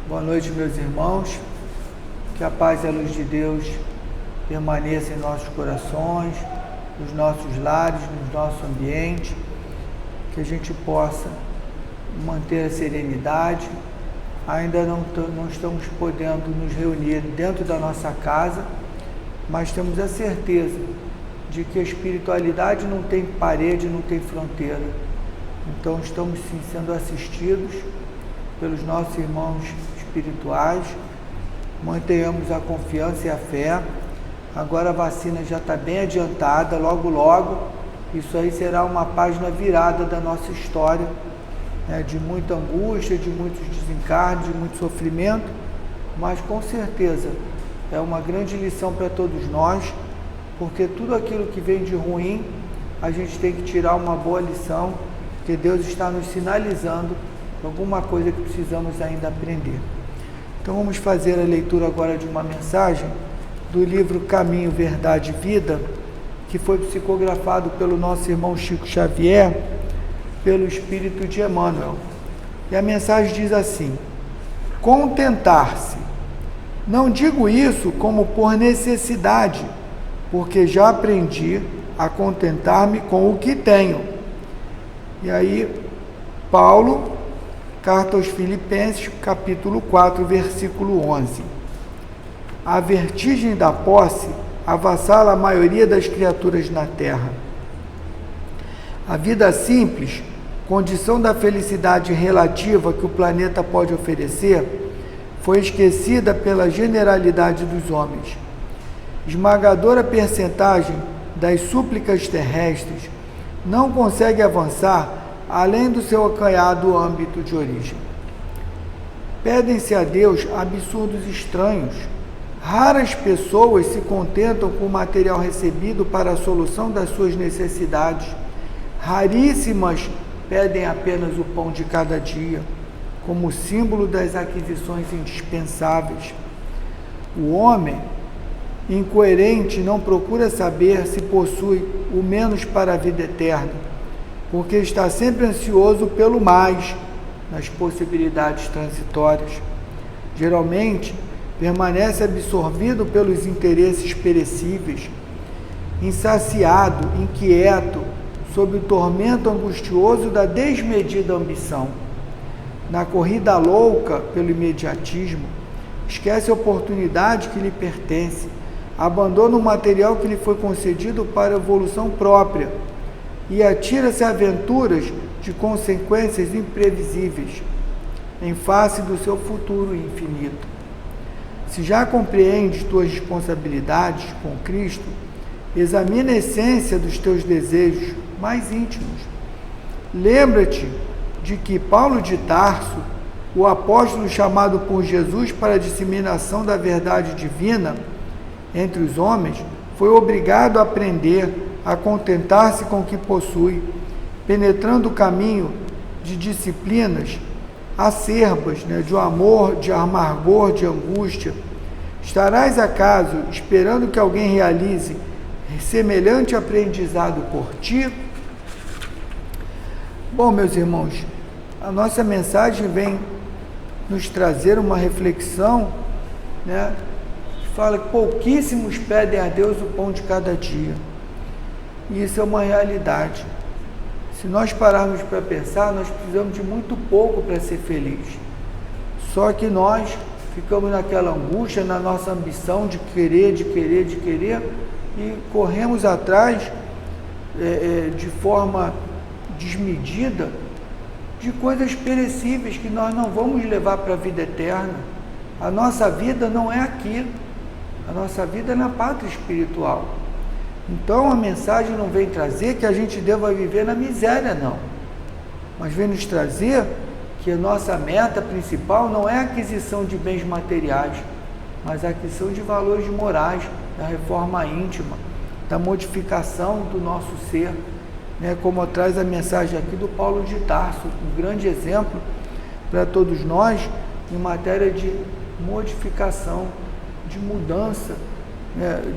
Boa noite, meus irmãos. Que a paz e a luz de Deus permaneça em nossos corações, nos nossos lares, no nosso ambiente, que a gente possa manter a serenidade. Ainda não estamos podendo nos reunir dentro da nossa casa, mas temos a certeza de que a espiritualidade não tem parede, não tem fronteira. Então estamos sim sendo assistidos pelos nossos irmãos espirituais. Mantenhamos a confiança e a fé. Agora a vacina já está bem adiantada, logo logo isso aí será uma página virada da nossa história, né, de muita angústia, de muitos desencarnes, de muito sofrimento, mas com certeza é uma grande lição para todos nós, porque tudo aquilo que vem de ruim a gente tem que tirar uma boa lição, porque Deus está nos sinalizando alguma coisa que precisamos ainda aprender. Então vamos fazer a leitura agora de uma mensagem do livro Caminho, Verdade e Vida, que foi psicografado pelo nosso irmão Chico Xavier, pelo Espírito de Emmanuel. E a mensagem diz assim: contentar-se. Não digo isso como por necessidade, porque já aprendi a contentar-me com o que tenho. E aí, Paulo, Carta aos Filipenses, capítulo 4, versículo 11. A vertigem da posse avassala a maioria das criaturas na terra. A vida simples, condição da felicidade relativa que o planeta pode oferecer, foi esquecida pela generalidade dos homens. Esmagadora percentagem das súplicas terrestres não consegue avançar além do seu acanhado âmbito de origem. Pedem-se a Deus absurdos estranhos. Raras pessoas se contentam com o material recebido para a solução das suas necessidades. Raríssimas pedem apenas o pão de cada dia, como símbolo das aquisições indispensáveis. O homem incoerente não procura saber se possui o menos para a vida eterna, porque está sempre ansioso pelo mais, nas possibilidades transitórias. Geralmente, permanece absorvido pelos interesses perecíveis, insaciado, inquieto, sob o tormento angustioso da desmedida ambição. Na corrida louca pelo imediatismo, esquece a oportunidade que lhe pertence, abandona o material que lhe foi concedido para a evolução própria e atira-se a aventuras de consequências imprevisíveis, em face do seu futuro infinito. Se já compreendes tuas responsabilidades com Cristo, examina a essência dos teus desejos mais íntimos. Lembra-te de que Paulo de Tarso, o apóstolo chamado por Jesus para a disseminação da verdade divina entre os homens, foi obrigado a aprender a contentar-se com o que possui, penetrando o caminho de disciplinas acerbas, de amor, de amargor, de angústia. Estarás acaso esperando que alguém realize semelhante aprendizado por ti? Bom, meus irmãos, a nossa mensagem vem nos trazer uma reflexão, que fala que pouquíssimos pedem a Deus o pão de cada dia. E isso é uma realidade. Se nós pararmos para pensar, nós precisamos de muito pouco para ser feliz. Só que nós ficamos naquela angústia, na nossa ambição de querer, e corremos atrás de forma desmedida de coisas perecíveis que nós não vamos levar para a vida eterna. A nossa vida não é aqui, a nossa vida é na pátria espiritual. Então a mensagem não vem trazer que a gente deva viver na miséria, não, mas vem nos trazer que a nossa meta principal não é a aquisição de bens materiais, mas a aquisição de valores morais, da reforma íntima, da modificação do nosso ser, como traz a mensagem aqui do Paulo de Tarso, um grande exemplo para todos nós em matéria de modificação, de mudança,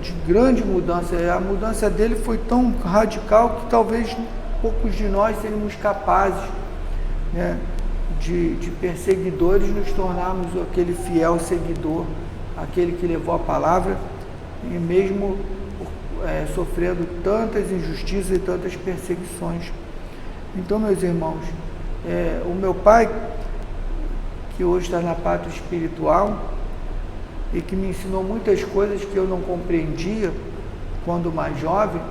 de grande mudança. A mudança dele foi tão radical que talvez poucos de nós seríamos capazes de perseguidores, nos tornarmos aquele fiel seguidor, aquele que levou a palavra, e mesmo sofrendo tantas injustiças e tantas perseguições. Então, meus irmãos, o meu pai, que hoje está na pátria espiritual e que me ensinou muitas coisas que eu não compreendia quando mais jovem,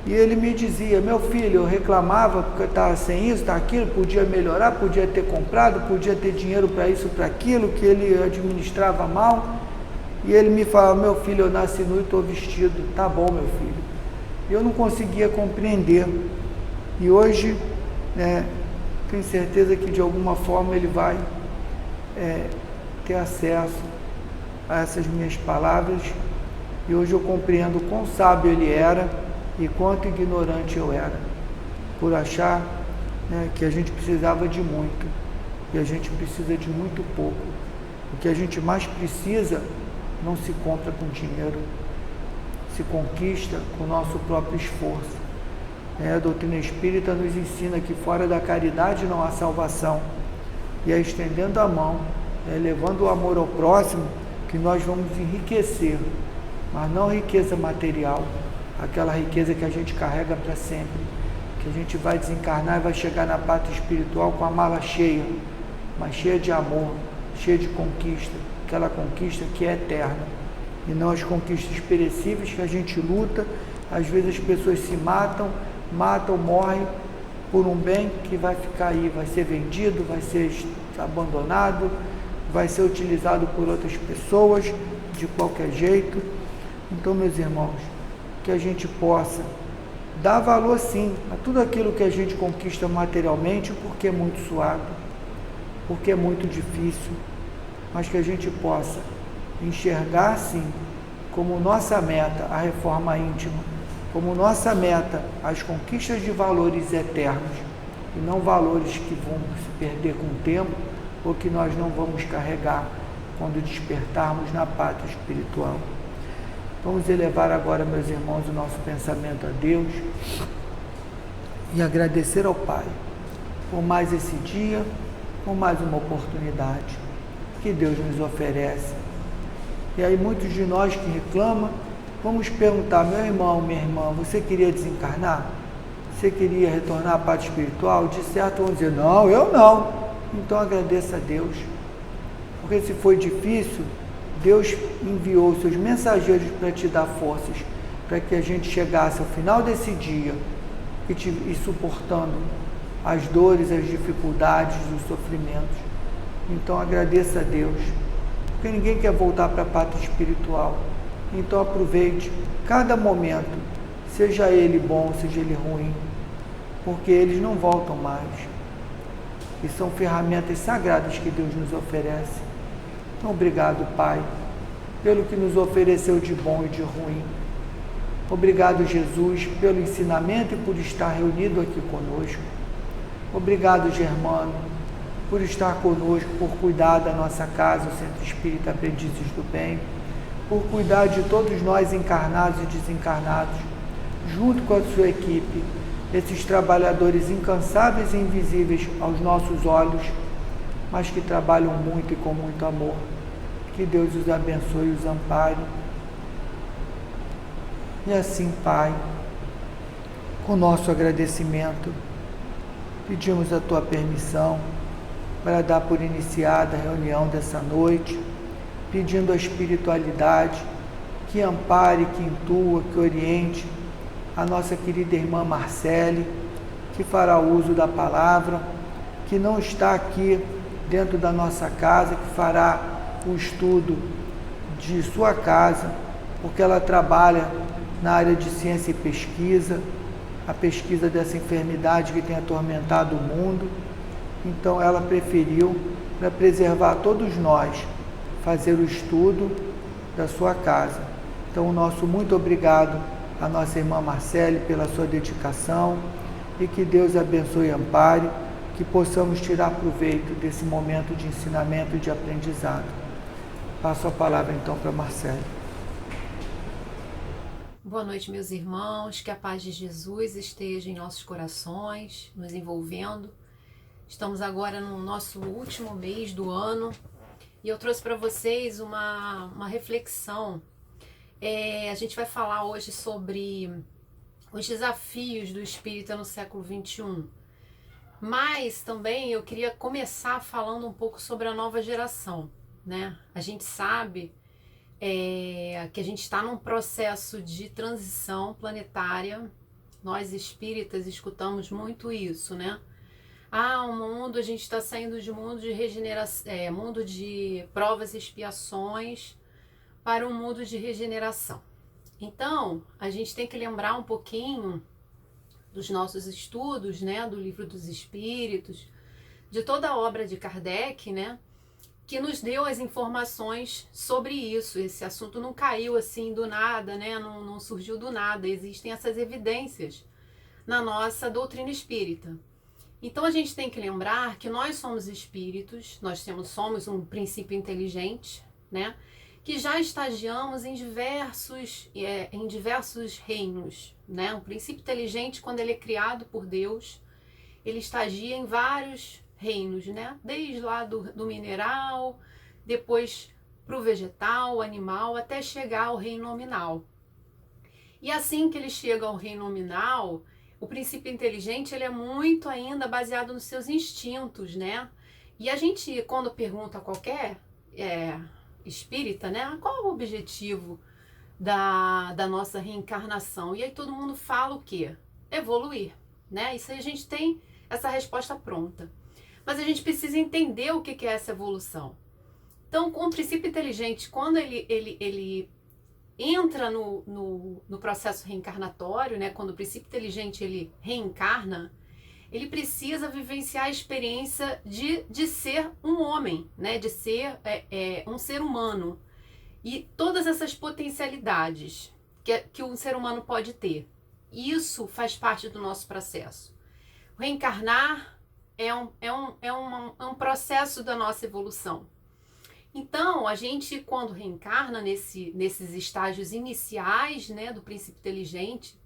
e ele me dizia: meu filho, eu reclamava porque eu estava sem isso, tá aquilo, podia melhorar, podia ter comprado, podia ter dinheiro para isso, para aquilo, que ele administrava mal. E ele me falava: meu filho, eu nasci nu e estou vestido. Tá bom, meu filho. Eu não conseguia compreender. E hoje, tenho certeza que de alguma forma ele vai ter acesso a essas minhas palavras. E hoje eu compreendo quão sábio ele era e quanto ignorante eu era, por achar que a gente precisava de muito e a gente precisa de muito pouco. O que a gente mais precisa não se compra com dinheiro, se conquista com o nosso próprio esforço. A doutrina espírita nos ensina que fora da caridade não há salvação, e é estendendo a mão, levando o amor ao próximo, que nós vamos enriquecer, mas não riqueza material, aquela riqueza que a gente carrega para sempre, que a gente vai desencarnar e vai chegar na pátria espiritual com a mala cheia, mas cheia de amor, cheia de conquista, aquela conquista que é eterna, e não as conquistas perecíveis que a gente luta. Às vezes as pessoas se matam, morrem por um bem que vai ficar aí, vai ser vendido, vai ser abandonado, vai ser utilizado por outras pessoas de qualquer jeito. Então, meus irmãos, que a gente possa dar valor sim a tudo aquilo que a gente conquista materialmente, porque é muito suado, porque é muito difícil, mas que a gente possa enxergar sim como nossa meta a reforma íntima, como nossa meta as conquistas de valores eternos, e não valores que vão se perder com o tempo ou que nós não vamos carregar quando despertarmos na pátria espiritual. Vamos elevar agora, meus irmãos, o nosso pensamento a Deus e agradecer ao Pai por mais esse dia, por mais uma oportunidade que Deus nos oferece. E aí muitos de nós que reclamam, vamos perguntar: meu irmão, minha irmã, você queria desencarnar? Você queria retornar à pátria espiritual? De certo vão dizer: não, eu não. Então agradeça a Deus, porque se foi difícil, Deus enviou seus mensageiros para te dar forças, para que a gente chegasse ao final desse dia e suportando as dores, as dificuldades, os sofrimentos. Então agradeça a Deus, porque ninguém quer voltar para a pátria espiritual. Então aproveite cada momento, seja ele bom, seja ele ruim, porque eles não voltam mais. E são ferramentas sagradas que Deus nos oferece. Então, obrigado, Pai, pelo que nos ofereceu de bom e de ruim. Obrigado, Jesus, pelo ensinamento e por estar reunido aqui conosco. Obrigado, Germano, por estar conosco, por cuidar da nossa casa, o Centro Espírita Aprendizes do Bem, por cuidar de todos nós encarnados e desencarnados, junto com a sua equipe, esses trabalhadores incansáveis e invisíveis aos nossos olhos, mas que trabalham muito e com muito amor. Que Deus os abençoe e os ampare. E assim, Pai, com nosso agradecimento, pedimos a Tua permissão para dar por iniciada a reunião dessa noite, pedindo a espiritualidade que ampare, que intua, que oriente a nossa querida irmã Marcele, que fará uso da palavra, que não está aqui dentro da nossa casa, que fará o estudo de sua casa, porque ela trabalha na área de ciência e pesquisa, a pesquisa dessa enfermidade que tem atormentado o mundo. Então ela preferiu, para preservar todos nós, fazer o estudo da sua casa. Então o nosso muito obrigado à nossa irmã Marcele pela sua dedicação, e que Deus abençoe e ampare, que possamos tirar proveito desse momento de ensinamento e de aprendizado. Passo a palavra então para Marcele. Boa noite, meus irmãos, que a paz de Jesus esteja em nossos corações, nos envolvendo. Estamos agora no nosso último mês do ano e eu trouxe para vocês uma reflexão. A gente vai falar hoje sobre os desafios do espírita no século XXI. Mas também eu queria começar falando um pouco sobre a nova geração, né? A gente sabe que a gente está num processo de transição planetária. Nós espíritas escutamos muito isso, né? O mundo, a gente está saindo de mundo de regeneração, mundo de provas e expiações para um mundo de regeneração. Então, a gente tem que lembrar um pouquinho dos nossos estudos, né, do Livro dos Espíritos, de toda a obra de Kardec, né, que nos deu as informações sobre isso. Esse assunto não caiu assim do nada, né, não surgiu do nada. Existem essas evidências na nossa doutrina espírita. Então a gente tem que lembrar que nós somos espíritos, nós somos um princípio inteligente, né, que já estagiamos em diversos reinos, né? Um princípio inteligente, quando ele é criado por Deus, ele estagia em vários reinos, né? Desde lá do mineral, depois para o vegetal, animal, até chegar ao reino nominal. E assim que ele chega ao reino nominal, o princípio inteligente ele é muito ainda baseado nos seus instintos, né? E a gente, quando pergunta a qualquer espírita, né? Qual é o objetivo da nossa reencarnação? E aí todo mundo fala o quê? Evoluir, né? Isso aí a gente tem essa resposta pronta. Mas a gente precisa entender o que é essa evolução. Então, com o princípio inteligente, quando ele entra no processo reencarnatório, né? Quando o princípio inteligente ele reencarna, ele precisa vivenciar a experiência de ser um homem, né? De ser um ser humano. E todas essas potencialidades que um ser humano pode ter. Isso faz parte do nosso processo. O reencarnar é um processo da nossa evolução. Então, a gente, quando reencarna nesses estágios iniciais, né, do princípio inteligente,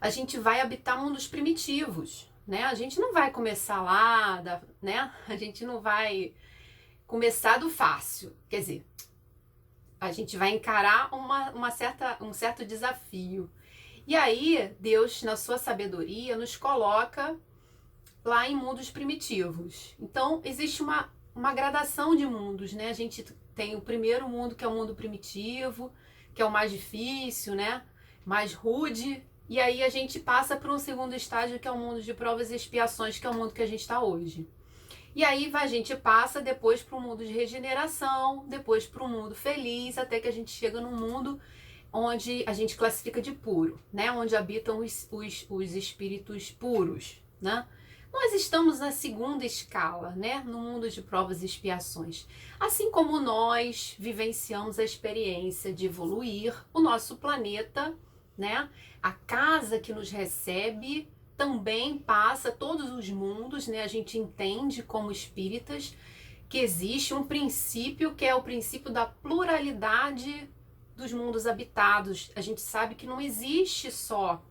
a gente vai habitar mundos primitivos, né? A gente não vai começar lá, né? A gente não vai começar do fácil. Quer dizer, a gente vai encarar um certo desafio. E aí, Deus, na sua sabedoria, nos coloca lá em mundos primitivos. Então, existe uma gradação de mundos, né? A gente tem o primeiro mundo, que é o mundo primitivo, que é o mais difícil, né? Mais rude, e aí a gente passa para um segundo estágio, que é o mundo de provas e expiações, que é o mundo que a gente está hoje. E aí a gente passa depois para um mundo de regeneração, depois para um mundo feliz, até que a gente chega num mundo onde a gente classifica de puro, né? Onde habitam os espíritos puros, né? Nós estamos na segunda escala, né? No mundo de provas e expiações. Assim como nós vivenciamos a experiência de evoluir, o nosso planeta, né? A casa que nos recebe também passa todos os mundos, né? A gente entende como espíritas que existe um princípio que é o princípio da pluralidade dos mundos habitados. A gente sabe que não existe só,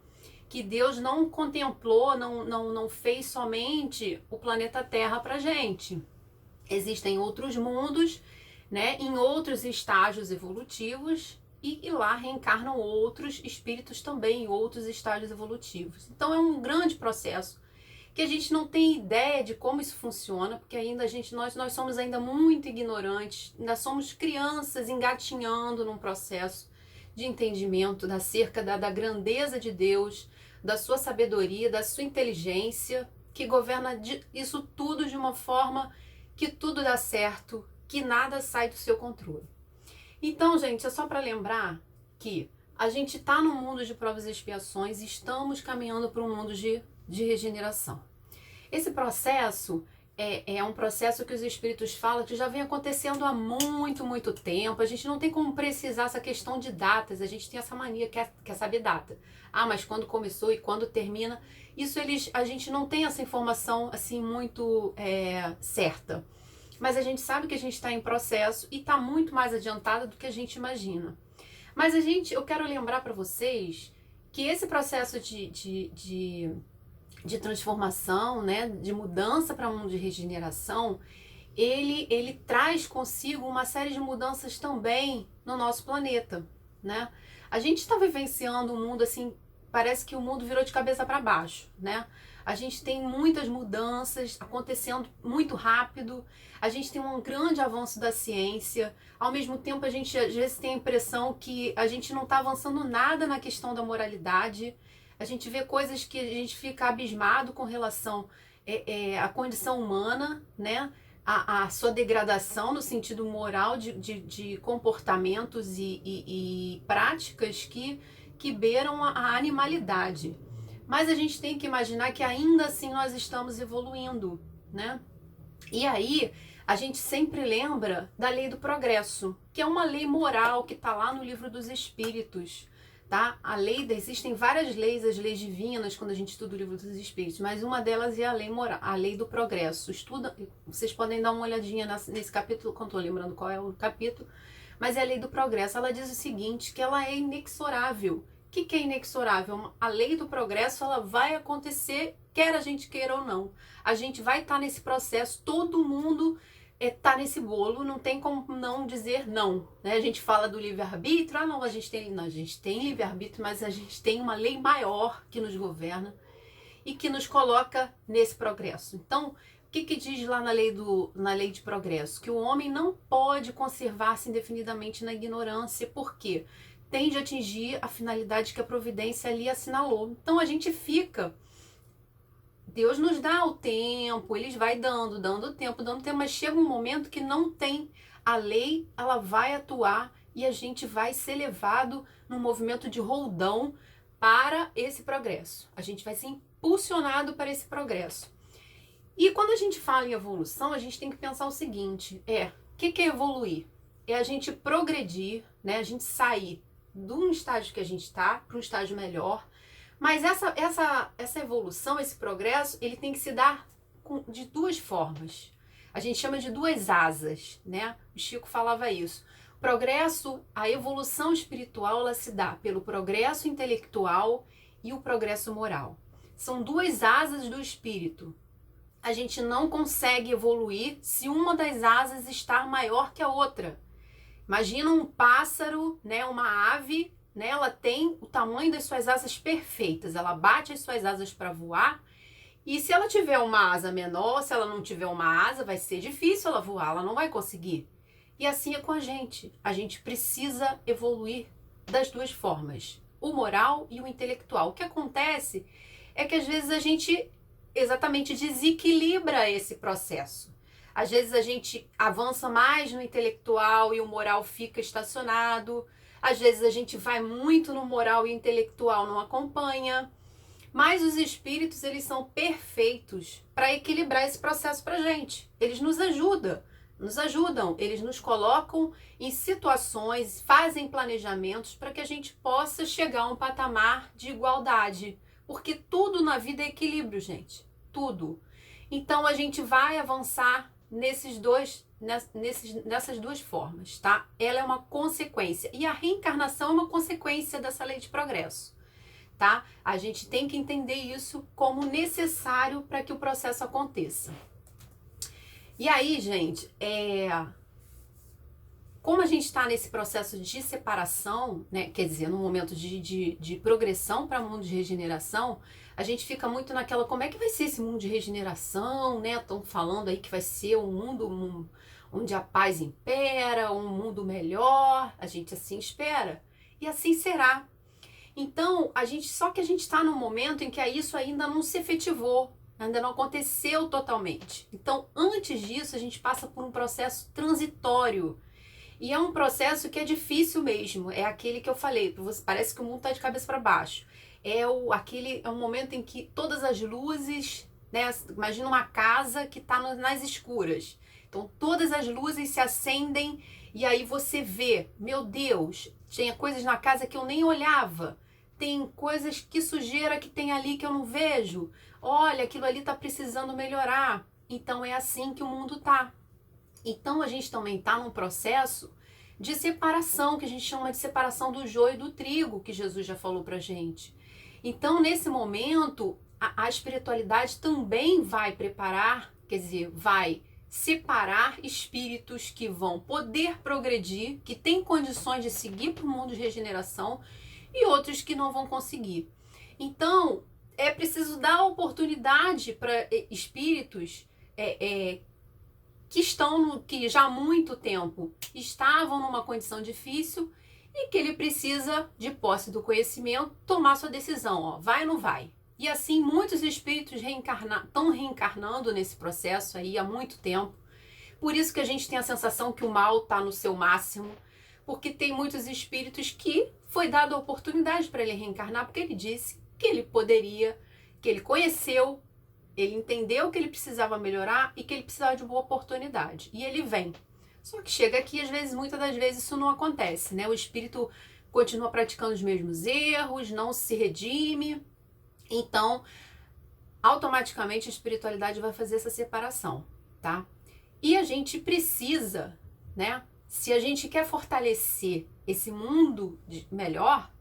que Deus não contemplou, não fez somente o planeta Terra pra gente. Existem outros mundos, né? Em outros estágios evolutivos, e lá reencarnam outros espíritos também em outros estágios evolutivos. Então é um grande processo que a gente não tem ideia de como isso funciona, porque ainda nós somos ainda muito ignorantes, ainda somos crianças engatinhando num processo de entendimento acerca da grandeza de Deus, da sua sabedoria, da sua inteligência, que governa isso tudo de uma forma que tudo dá certo, que nada sai do seu controle. Então, gente, é só para lembrar que a gente está no mundo de provas e expiações e estamos caminhando para um mundo de regeneração. Esse processo é um processo que os espíritos falam que já vem acontecendo há muito, muito tempo. A gente não tem como precisar essa questão de datas, a gente tem essa mania, quer saber data. Mas quando começou e quando termina, a gente não tem essa informação assim muito certa. Mas a gente sabe que a gente está em processo e está muito mais adiantada do que a gente imagina. Mas eu quero lembrar para vocês que esse processo de de transformação, né, de mudança para um mundo de regeneração, ele traz consigo uma série de mudanças também no nosso planeta, né? A gente está vivenciando um mundo assim, parece que o mundo virou de cabeça para baixo, né? A gente tem muitas mudanças acontecendo muito rápido, a gente tem um grande avanço da ciência, ao mesmo tempo a gente às vezes tem a impressão que a gente não está avançando nada na questão da moralidade, a gente vê coisas que a gente fica abismado com relação à condição humana, né? A sua degradação no sentido moral de comportamentos e práticas que beiram a animalidade. Mas a gente tem que imaginar que ainda assim nós estamos evoluindo, né? E aí a gente sempre lembra da lei do progresso, que é uma lei moral que está lá no livro dos Espíritos, tá? Existem várias leis, as leis divinas, quando a gente estuda o livro dos Espíritos, mas uma delas é a lei moral, a lei do progresso. Vocês podem dar uma olhadinha nesse capítulo, quando estou lembrando qual é o capítulo, mas é a lei do progresso. Ela diz o seguinte, que ela é inexorável. O que é inexorável? A lei do progresso, ela vai acontecer, quer a gente queira ou não. A gente vai estar nesse processo, todo mundo tá nesse bolo, não tem como não dizer não, né? A gente fala do livre-arbítrio, não, a gente tem livre-arbítrio, mas a gente tem uma lei maior que nos governa e que nos coloca nesse progresso. Então, o que diz lá na lei de progresso? Que o homem não pode conservar-se indefinidamente na ignorância, porque tende a atingir a finalidade que a providência ali assinalou. Então, a gente fica... Deus nos dá o tempo, Ele vai dando tempo, mas chega um momento que não tem. A lei, ela vai atuar e a gente vai ser levado num movimento de roldão para esse progresso. A gente vai ser impulsionado para esse progresso. E quando a gente fala em evolução, a gente tem que pensar o seguinte, o que é evoluir? É a gente progredir, né? A gente sair de um estágio que a gente está para um estágio melhor. Mas essa evolução, esse progresso, ele tem que se dar de duas formas. A gente chama de duas asas, né? O Chico falava isso. Progresso, a evolução espiritual, ela se dá pelo progresso intelectual e o progresso moral. São duas asas do espírito. A gente não consegue evoluir se uma das asas está maior que a outra. Imagina um pássaro, né? Uma ave... Ela tem o tamanho das suas asas perfeitas, ela bate as suas asas para voar, e se ela tiver uma asa menor, se ela não tiver uma asa, vai ser difícil ela voar, ela não vai conseguir. E assim é com a gente precisa evoluir das duas formas, o moral e o intelectual. O que acontece é que às vezes a gente exatamente desequilibra esse processo. Às vezes a gente avança mais no intelectual e o moral fica estacionado. Às vezes a gente vai muito no moral e intelectual não acompanha, mas os espíritos, eles são perfeitos para equilibrar esse processo para a gente. Eles nos ajudam, eles nos colocam em situações, fazem planejamentos para que a gente possa chegar a um patamar de igualdade, porque tudo na vida é equilíbrio, gente, tudo. Então a gente vai avançar nessas duas formas, tá? Ela é uma consequência. E a reencarnação é uma consequência dessa lei de progresso, tá? A gente tem que entender isso como necessário para que o processo aconteça. E aí, gente, como a gente está nesse processo de separação, né? Quer dizer, no momento de progressão para o mundo de regeneração, a gente fica muito naquela, como é que vai ser esse mundo de regeneração, né? Estão falando aí que vai ser um mundo onde a paz impera, um mundo melhor, a gente assim espera. E assim será. Então, só que a gente está num momento em que isso ainda não se efetivou, ainda não aconteceu totalmente. Então, antes disso, a gente passa por um processo transitório. E é um processo que é difícil mesmo, é aquele que eu falei, parece que o mundo está de cabeça para baixo. É um momento em que todas as luzes, né? Imagina uma casa que está nas escuras. Então todas as luzes se acendem e aí você vê, meu Deus, tinha coisas na casa que eu nem olhava. Tem coisas, que sujeira que tem ali que eu não vejo. Olha, aquilo ali está precisando melhorar. Então é assim que o mundo tá. Então a gente também está num processo de separação, que a gente chama de separação do joio e do trigo, que Jesus já falou pra gente. Então, nesse momento, a espiritualidade também vai preparar, quer dizer, vai separar espíritos que vão poder progredir, que têm condições de seguir para o mundo de regeneração, e outros que não vão conseguir. Então, é preciso dar oportunidade para espíritos que já há muito tempo estavam numa condição difícil e que ele precisa, de posse do conhecimento, tomar sua decisão, ó, vai ou não vai. E assim, muitos espíritos estão reencarnando nesse processo aí há muito tempo. Por isso que a gente tem a sensação que o mal está no seu máximo, porque tem muitos espíritos que foi dada a oportunidade para ele reencarnar, porque ele disse que ele poderia, que ele conheceu, ele entendeu que ele precisava melhorar e que ele precisava de uma oportunidade. E ele vem. Só que chega aqui, às vezes, muitas das vezes isso não acontece, né? O espírito continua praticando os mesmos erros, não se redime. Então, automaticamente a espiritualidade vai fazer essa separação, tá? E a gente precisa, né? Se a gente quer fortalecer esse mundo melhor,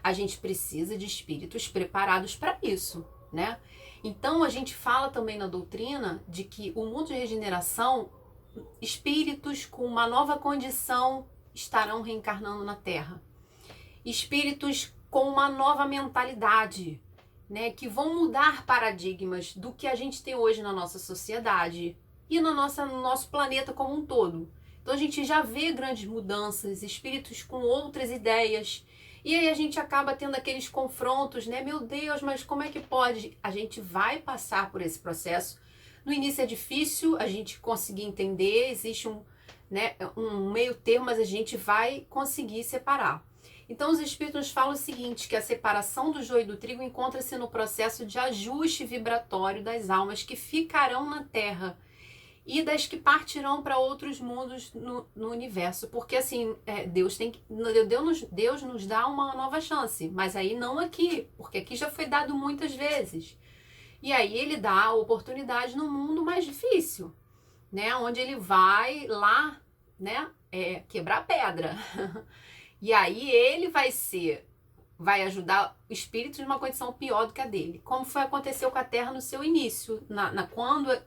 a gente precisa de espíritos preparados para isso, né? Então, a gente fala também na doutrina de que o mundo de regeneração, espíritos com uma nova condição estarão reencarnando na Terra. Espíritos com uma nova mentalidade, né, que vão mudar paradigmas do que a gente tem hoje na nossa sociedade e no nosso planeta como um todo. Então a gente já vê grandes mudanças, espíritos com outras ideias, e aí a gente acaba tendo aqueles confrontos, né? Meu Deus, mas como é que pode? A gente vai passar por esse processo. No início é difícil a gente conseguir entender, existe um meio termo, mas a gente vai conseguir separar. Então os espíritos nos falam o seguinte, que a separação do joio e do trigo encontra-se no processo de ajuste vibratório das almas que ficarão na Terra e das que partirão para outros mundos no universo. Porque assim, Deus nos dá uma nova chance, mas aí não aqui, porque aqui já foi dado muitas vezes. E aí ele dá a oportunidade no mundo mais difícil, né? Onde ele vai lá, né? Quebrar pedra. E aí ele vai ajudar o espírito de uma condição pior do que a dele. Como aconteceu com a Terra no seu início,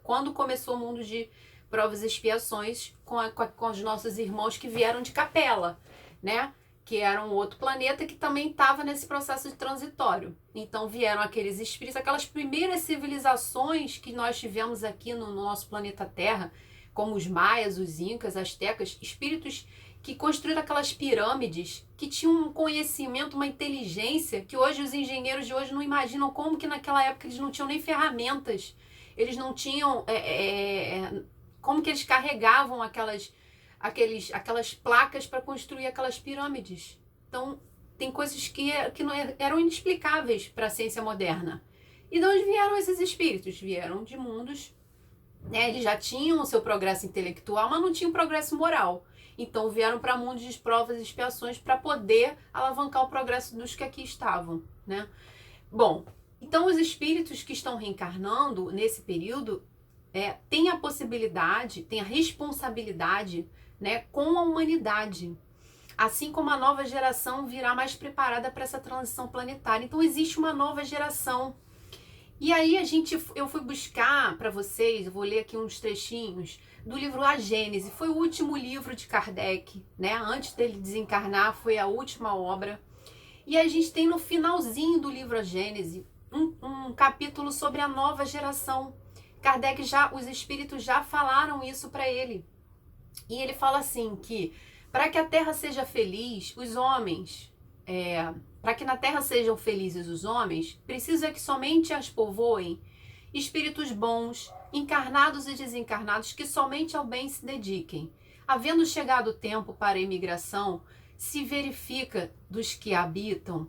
quando começou o mundo de provas e expiações com os nossos irmãos que vieram de Capela, né? Que era um outro planeta que também estava nesse processo de transitório. Então vieram aqueles espíritos, aquelas primeiras civilizações que nós tivemos aqui no nosso planeta Terra, como os maias, os incas, astecas, espíritos que construíram aquelas pirâmides, que tinham um conhecimento, uma inteligência, que hoje os engenheiros de hoje não imaginam como que naquela época eles não tinham nem ferramentas, eles não tinham, como que eles carregavam aquelas placas para construir aquelas pirâmides. Então, tem coisas que não eram inexplicáveis para a ciência moderna. E de onde vieram esses espíritos? Vieram de mundos, né? Eles já tinham o seu progresso intelectual, mas não tinham progresso moral. Então vieram para mundos de provas e expiações para poder alavancar o progresso dos que aqui estavam, né? Bom, então os espíritos que estão reencarnando nesse período têm a possibilidade, têm a responsabilidade, né, com a humanidade. Assim como a nova geração virá mais preparada para essa transição planetária. Então existe uma nova geração. E aí eu fui buscar para vocês, eu vou ler aqui uns trechinhos do livro A Gênese. Foi o último livro de Kardec, né? Antes dele desencarnar, foi a última obra. E a gente tem no finalzinho do livro A Gênese um capítulo sobre a nova geração. Kardec os espíritos já falaram isso para ele. E ele fala assim que para que a Terra seja feliz, os homens, para que na Terra sejam felizes os homens, preciso é que somente as povoem espíritos bons, encarnados e desencarnados, que somente ao bem se dediquem. Havendo chegado o tempo para a imigração, se verifica dos que habitam,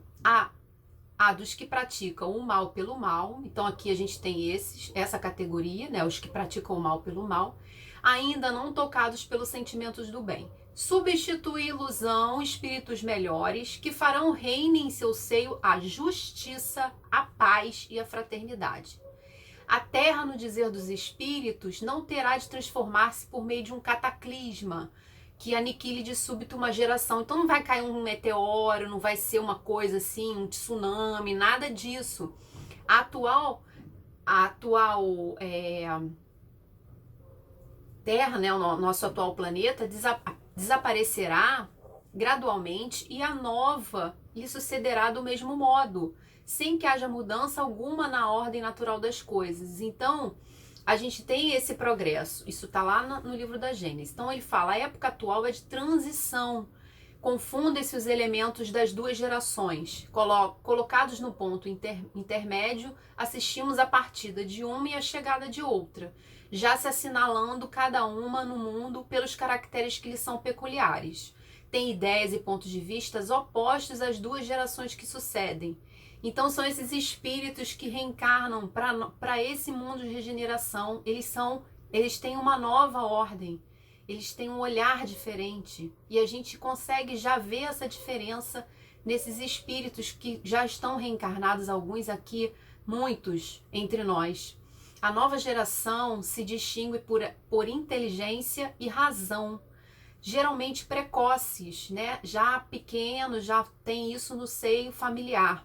dos que praticam o mal pelo mal. Então aqui a gente tem essa categoria, né, os que praticam o mal pelo mal, ainda não tocados pelos sentimentos do bem. Substitui ilusão, espíritos melhores, que farão reine em seu seio a justiça, a paz e a fraternidade. A Terra, no dizer dos espíritos, não terá de transformar-se por meio de um cataclisma que aniquile de súbito uma geração. Então não vai cair um meteoro, não vai ser uma coisa assim, um tsunami, nada disso. A atual a atual Terra, né, o nosso atual planeta, desaparecerá gradualmente e a nova lhe sucederá do mesmo modo, sem que haja mudança alguma na ordem natural das coisas. Então, a gente tem esse progresso. Isso está lá no livro da Gênesis. Então, ele fala, a época atual é de transição. Confundem-se os elementos das duas gerações. Colocados no ponto intermédio, assistimos a partida de uma e a chegada de outra, já se assinalando cada uma no mundo pelos caracteres que lhe são peculiares. Tem ideias e pontos de vista opostos às duas gerações que sucedem. Então são esses espíritos que reencarnam para esse mundo de regeneração. Eles têm uma nova ordem. Eles têm um olhar diferente e a gente consegue já ver essa diferença nesses espíritos que já estão reencarnados, alguns aqui, muitos entre nós. A nova geração se distingue por inteligência e razão, geralmente precoces, né? Já pequenos, já tem isso no seio familiar,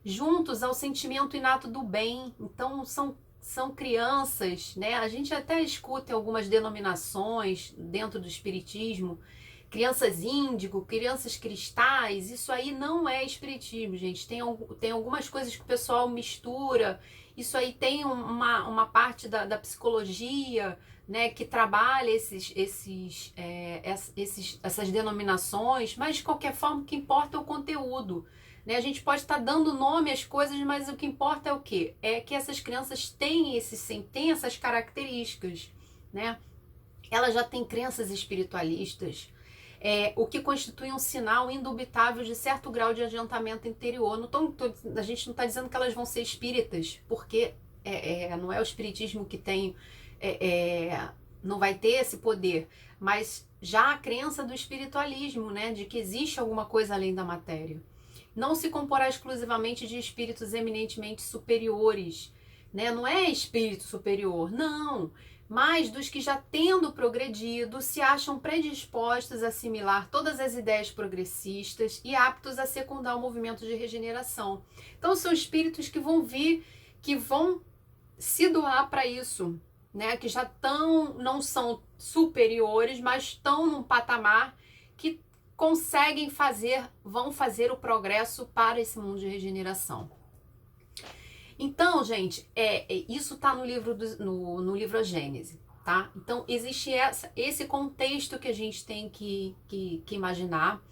juntos ao sentimento inato do bem. Então são crianças, né? A gente até escuta em algumas denominações dentro do espiritismo, crianças índigo, crianças cristais. Isso aí não é espiritismo, gente. Tem algumas coisas que o pessoal mistura. Isso aí tem uma parte da psicologia, né, que trabalha essas denominações, mas de qualquer forma o que importa é o conteúdo. Né? A gente pode estar dando nome às coisas, mas o que importa é o quê? É que essas crianças têm essas características, né? Elas já têm crenças espiritualistas, o que constitui um sinal indubitável de certo grau de adiantamento interior. A gente não está dizendo que elas vão ser espíritas, porque não é o espiritismo que tem, não vai ter esse poder, mas já a crença do espiritualismo, né, de que existe alguma coisa além da matéria. Não se comporá exclusivamente de espíritos eminentemente superiores, né? Não é espírito superior, não, mas dos que já tendo progredido se acham predispostos a assimilar todas as ideias progressistas e aptos a secundar o movimento de regeneração. Então são espíritos que vão vir, que vão se doar para isso, né? Que já não são superiores, mas estão num patamar que vão fazer o progresso para esse mundo de regeneração. Então, gente, isso está no livro A Gênese, tá? Então, existe esse contexto que a gente tem que imaginar.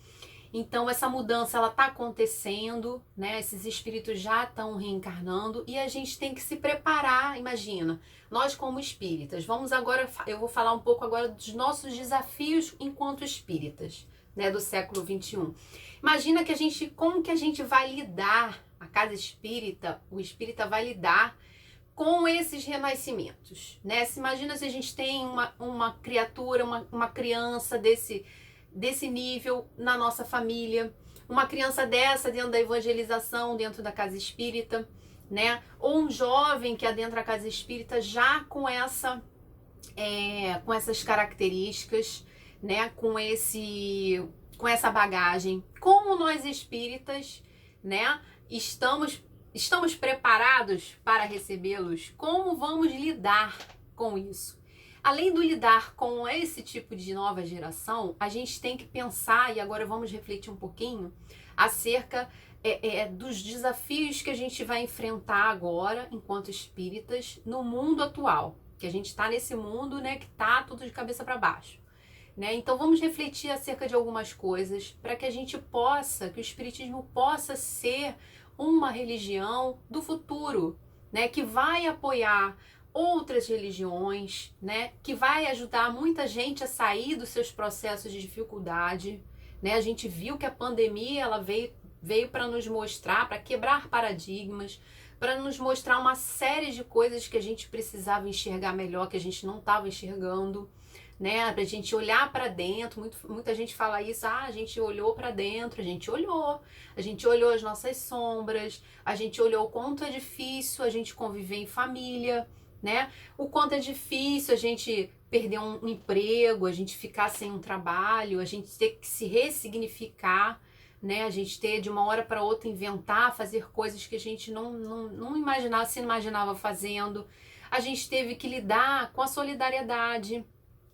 Então, essa mudança, ela está acontecendo, né? Esses espíritos já estão reencarnando e a gente tem que se preparar, imagina. Nós, como espíritas, eu vou falar um pouco agora dos nossos desafios enquanto espíritas, né, do século XXI. Imagina como que a gente vai lidar, a casa espírita, o espírita vai lidar com esses renascimentos, né? Imagina se a gente tem uma criatura, uma criança desse nível na nossa família, uma criança dessa dentro da evangelização, dentro da casa espírita, né? Ou um jovem que adentra a casa espírita já com essas características, né, com essa bagagem. Como nós espíritas, né, estamos preparados para recebê-los? Como vamos lidar com isso? Além do lidar com esse tipo de nova geração, a gente tem que pensar, e agora vamos refletir um pouquinho, acerca dos desafios que a gente vai enfrentar agora, enquanto espíritas, no mundo atual. Que a gente está nesse mundo, né, que está tudo de cabeça para baixo. Né? Então vamos refletir acerca de algumas coisas para que que o espiritismo possa ser uma religião do futuro, né? Que vai apoiar outras religiões, né? Que vai ajudar muita gente a sair dos seus processos de dificuldade, né? A gente viu que a pandemia ela veio para nos mostrar, para quebrar paradigmas, para nos mostrar uma série de coisas que a gente precisava enxergar melhor, que a gente não estava enxergando, né? Pra gente olhar para dentro. Muita gente fala isso, a gente olhou para dentro, a gente olhou as nossas sombras, a gente olhou o quanto é difícil a gente conviver em família, né? O quanto é difícil a gente perder um emprego, a gente ficar sem um trabalho, a gente ter que se ressignificar, né? A gente ter de uma hora para outra inventar, fazer coisas que a gente não imaginava, se imaginava fazendo. A gente teve que lidar com a solidariedade.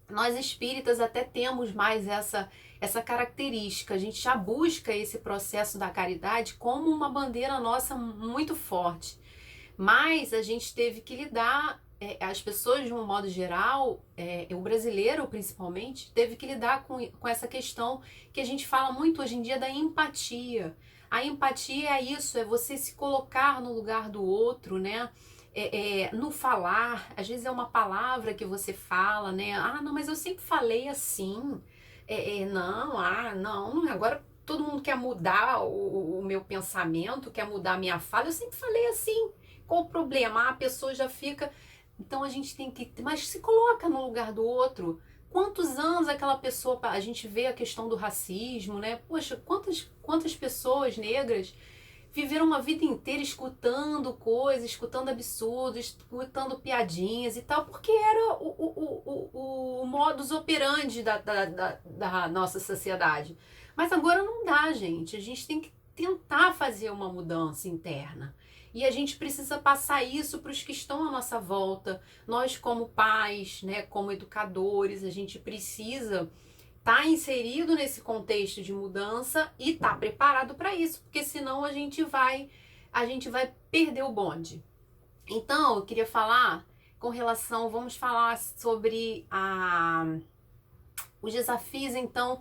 Nós espíritas até temos mais essa característica, a gente já busca esse processo da caridade como uma bandeira nossa muito forte. Mas a gente teve que lidar, as pessoas de um modo geral, o brasileiro principalmente, teve que lidar com essa questão que a gente fala muito hoje em dia da empatia. A empatia é isso, é você se colocar no lugar do outro, né? No falar, às vezes é uma palavra que você fala, né? Ah, não, mas eu sempre falei assim. Não, agora todo mundo quer mudar o meu pensamento, quer mudar a minha fala. Eu sempre falei assim. Qual o problema? Ah, a pessoa já fica. Então a gente tem que. Mas se coloca no lugar do outro. Quantos anos aquela pessoa. A gente vê a questão do racismo, né? Poxa, quantas pessoas negras viveram uma vida inteira escutando coisas, escutando absurdos, escutando piadinhas e tal, porque era o modus operandi da nossa sociedade. Mas agora não dá, gente. A gente tem que tentar fazer uma mudança interna. E a gente precisa passar isso para os que estão à nossa volta. Nós, como pais, né, como educadores, a gente precisa tá inserido nesse contexto de mudança e tá preparado para isso, porque senão a gente vai perder o bonde. Então, eu queria falar vamos falar sobre os desafios, então,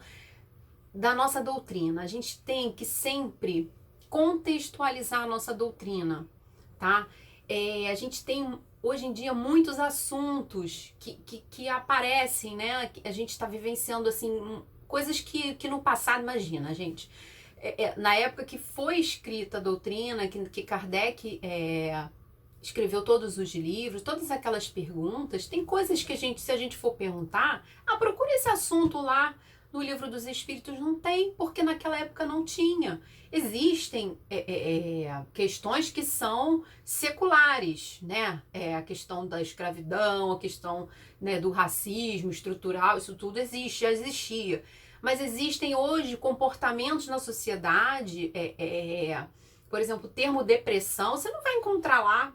da nossa doutrina. A gente tem que sempre contextualizar a nossa doutrina, tá? A gente tem hoje em dia muitos assuntos que aparecem, né? A gente está vivenciando assim coisas que no passado, imagina, gente. Na época que foi escrita a doutrina, que Kardec escreveu todos os livros, todas aquelas perguntas, tem coisas que se a gente for perguntar, procura esse assunto lá no Livro dos Espíritos, não tem, porque naquela época não tinha. Existem questões que são seculares, né? A questão da escravidão, a questão, né, do racismo estrutural, isso tudo existe, já existia. Mas existem hoje comportamentos na sociedade, por exemplo, o termo depressão, você não vai encontrar lá.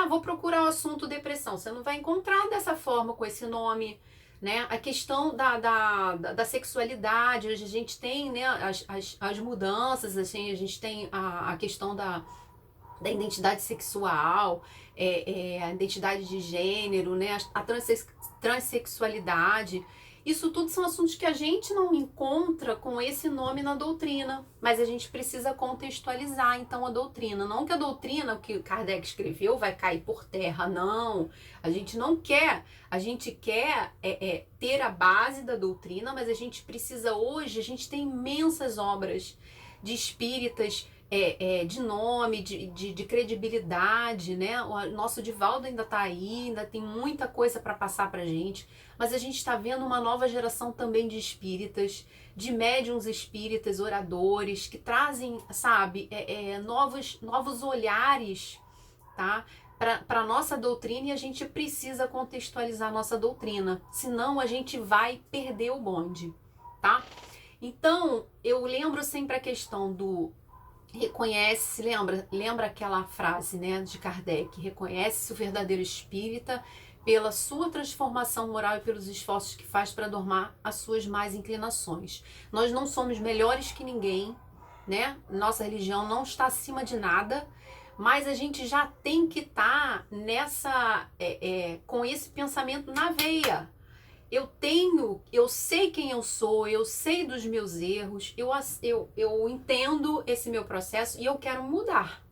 Vou procurar o assunto depressão. Você não vai encontrar dessa forma, com esse nome, né? A questão da sexualidade, hoje a gente tem, né, as mudanças, assim, a gente tem a questão da identidade sexual, a identidade de gênero, né, a transexualidade. Isso tudo são assuntos que a gente não encontra com esse nome na doutrina, mas a gente precisa contextualizar então a doutrina. Não que a doutrina, o que Kardec escreveu, vai cair por terra, não. A gente não quer, a gente quer ter a base da doutrina, mas a gente precisa hoje, a gente tem imensas obras de espíritas, de nome, de credibilidade, né? O nosso Divaldo ainda está aí, ainda tem muita coisa para passar para gente, mas a gente está vendo uma nova geração também de espíritas, de médiuns espíritas, oradores, que trazem, sabe, novos olhares, tá? Para a nossa doutrina, e a gente precisa contextualizar a nossa doutrina, senão a gente vai perder o bonde, tá? Então, eu lembro sempre a questão do reconhece, lembra aquela frase, né, de Kardec, reconhece-se o verdadeiro espírita pela sua transformação moral e pelos esforços que faz para domar as suas más inclinações. Nós não somos melhores que ninguém, né? Nossa religião não está acima de nada, mas a gente já tem que estar com esse pensamento na veia. Eu sei quem eu sou, eu sei dos meus erros, eu entendo esse meu processo e eu quero mudar.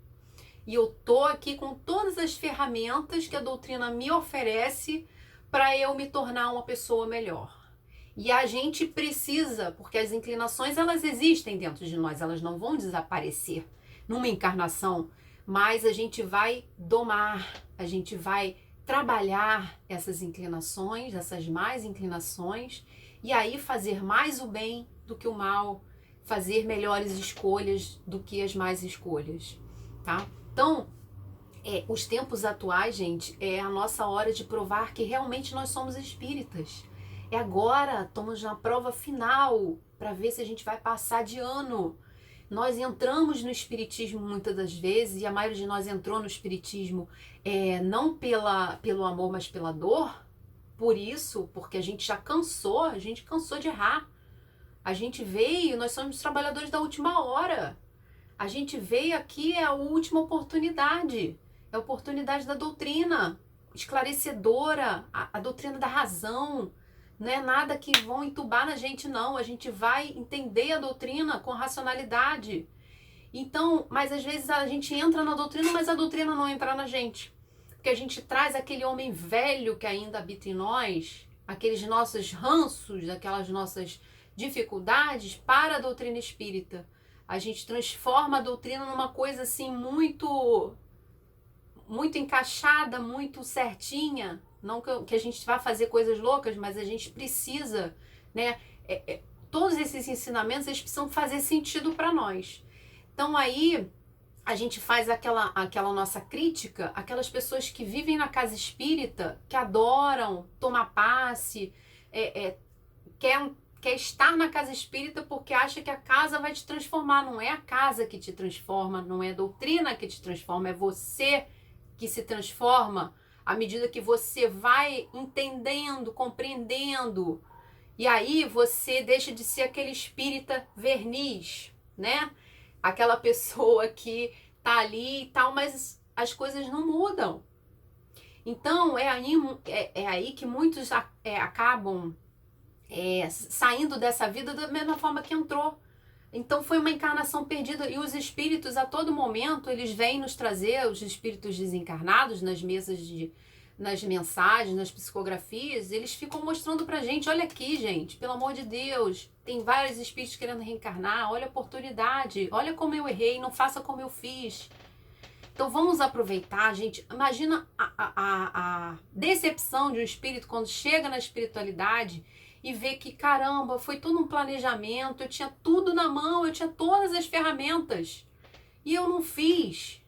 E eu tô aqui com todas as ferramentas que a doutrina me oferece para eu me tornar uma pessoa melhor. E a gente precisa, porque as inclinações elas existem dentro de nós, elas não vão desaparecer numa encarnação, mas a gente vai domar, a gente vai trabalhar essas inclinações, essas más inclinações, e aí fazer mais o bem do que o mal, fazer melhores escolhas do que as más escolhas, tá? Então, os tempos atuais, gente, é a nossa hora de provar que realmente nós somos espíritas. É agora, estamos na prova final para ver se a gente vai passar de ano. Nós entramos no espiritismo muitas das vezes, e a maioria de nós entrou no espiritismo não pelo amor, mas pela dor. Por isso, porque a gente cansou de errar. A gente veio, nós somos trabalhadores da última hora. A gente veio aqui, é a última oportunidade. É a oportunidade da doutrina esclarecedora, a doutrina da razão. Não é nada que vão entubar na gente, não. A gente vai entender a doutrina com racionalidade. Então, mas às vezes a gente entra na doutrina, mas a doutrina não entra na gente. Porque a gente traz aquele homem velho que ainda habita em nós, aqueles nossos ranços, aquelas nossas dificuldades para a doutrina espírita. A gente transforma a doutrina numa coisa assim muito encaixada, muito certinha. Não que a gente vá fazer coisas loucas, mas a gente precisa, né? Todos esses ensinamentos, eles precisam fazer sentido para nós. Então aí a gente faz aquela nossa crítica, aquelas pessoas que vivem na casa espírita, que adoram tomar passe, quer estar na casa espírita porque acha que a casa vai te transformar. Não é a casa que te transforma, não é a doutrina que te transforma, é você que se transforma à medida que você vai entendendo, compreendendo. E aí você deixa de ser aquele espírita verniz, né? Aquela pessoa que tá ali e tal, mas as coisas não mudam. Então é aí que muitos acabam saindo dessa vida da mesma forma que entrou. Então foi uma encarnação perdida, e os espíritos a todo momento eles vêm nos trazer, os espíritos desencarnados nas mesas nas mensagens, nas psicografias, eles ficam mostrando pra gente, olha aqui, gente, pelo amor de Deus, tem vários espíritos querendo reencarnar, olha a oportunidade, olha como eu errei, não faça como eu fiz. Então vamos aproveitar, gente. Imagina a decepção de um espírito quando chega na espiritualidade e vê que, caramba, foi todo um planejamento, eu tinha tudo na mão, eu tinha todas as ferramentas e eu não fiz,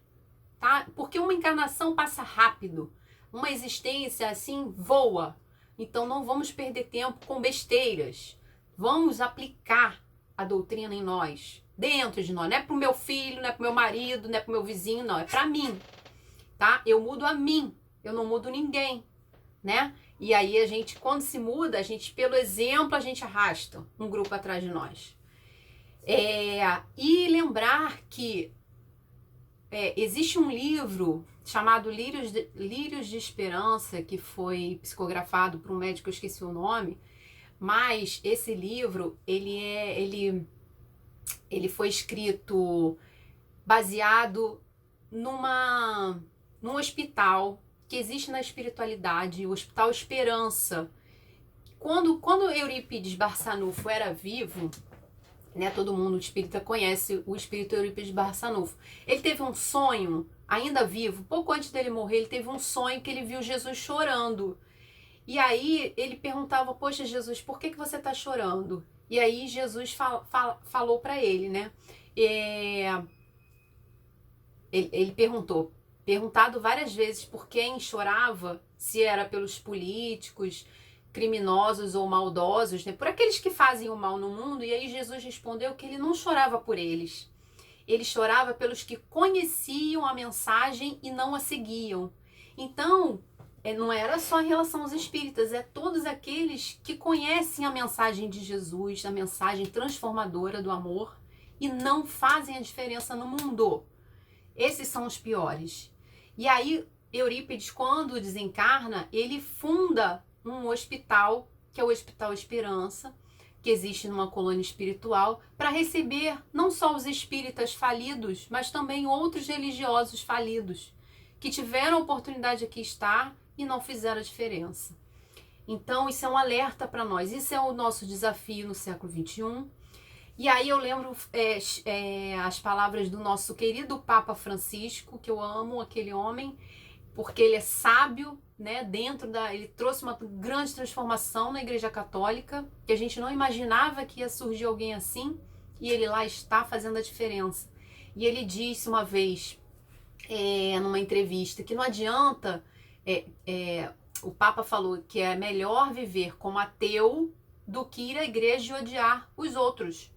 tá? Porque uma encarnação passa rápido, uma existência assim voa. Então não vamos perder tempo com besteiras. Vamos aplicar a doutrina em nós, dentro de nós. Não é pro meu filho, não é pro meu marido, não é pro meu vizinho, não. É pra mim, tá? Eu mudo a mim, eu não mudo ninguém, né? E aí a gente, quando se muda, a gente, pelo exemplo, a gente arrasta um grupo atrás de nós. E lembrar que existe um livro chamado Lírios de Esperança, que foi psicografado por um médico, eu esqueci o nome, mas esse livro, ele foi escrito baseado num hospital que existe na espiritualidade, o Hospital Esperança. Quando Eurípides Barçanufo era vivo, né, todo mundo espírita conhece o espírito Eurípides Barçanufo. Ele teve um sonho, ainda vivo, pouco antes dele morrer, ele teve um sonho que ele viu Jesus chorando. E aí ele perguntava, poxa Jesus, por que você está chorando? E aí Jesus falou para ele, né? Ele perguntado várias vezes por quem chorava, se era pelos políticos, criminosos ou maldosos, né? Por aqueles que fazem o mal no mundo. E aí Jesus respondeu que ele não chorava por eles. Ele chorava pelos que conheciam a mensagem e não a seguiam. Então, não era só em relação aos espíritas, é todos aqueles que conhecem a mensagem de Jesus, a mensagem transformadora do amor, e não fazem a diferença no mundo. Esses são os piores. E aí, Eurípides, quando desencarna, ele funda um hospital, que é o Hospital Esperança, que existe numa colônia espiritual, para receber não só os espíritas falidos, mas também outros religiosos falidos, que tiveram a oportunidade de aqui estar e não fizeram a diferença. Então, isso é um alerta para nós. Isso é o nosso desafio no século XXI. E aí eu lembro as palavras do nosso querido Papa Francisco, que eu amo aquele homem, porque ele é sábio, né? Ele trouxe uma grande transformação na Igreja Católica, que a gente não imaginava que ia surgir alguém assim, e ele lá está fazendo a diferença. E ele disse uma vez, numa entrevista, que não adianta o Papa falou que é melhor viver como ateu do que ir à igreja e odiar os outros.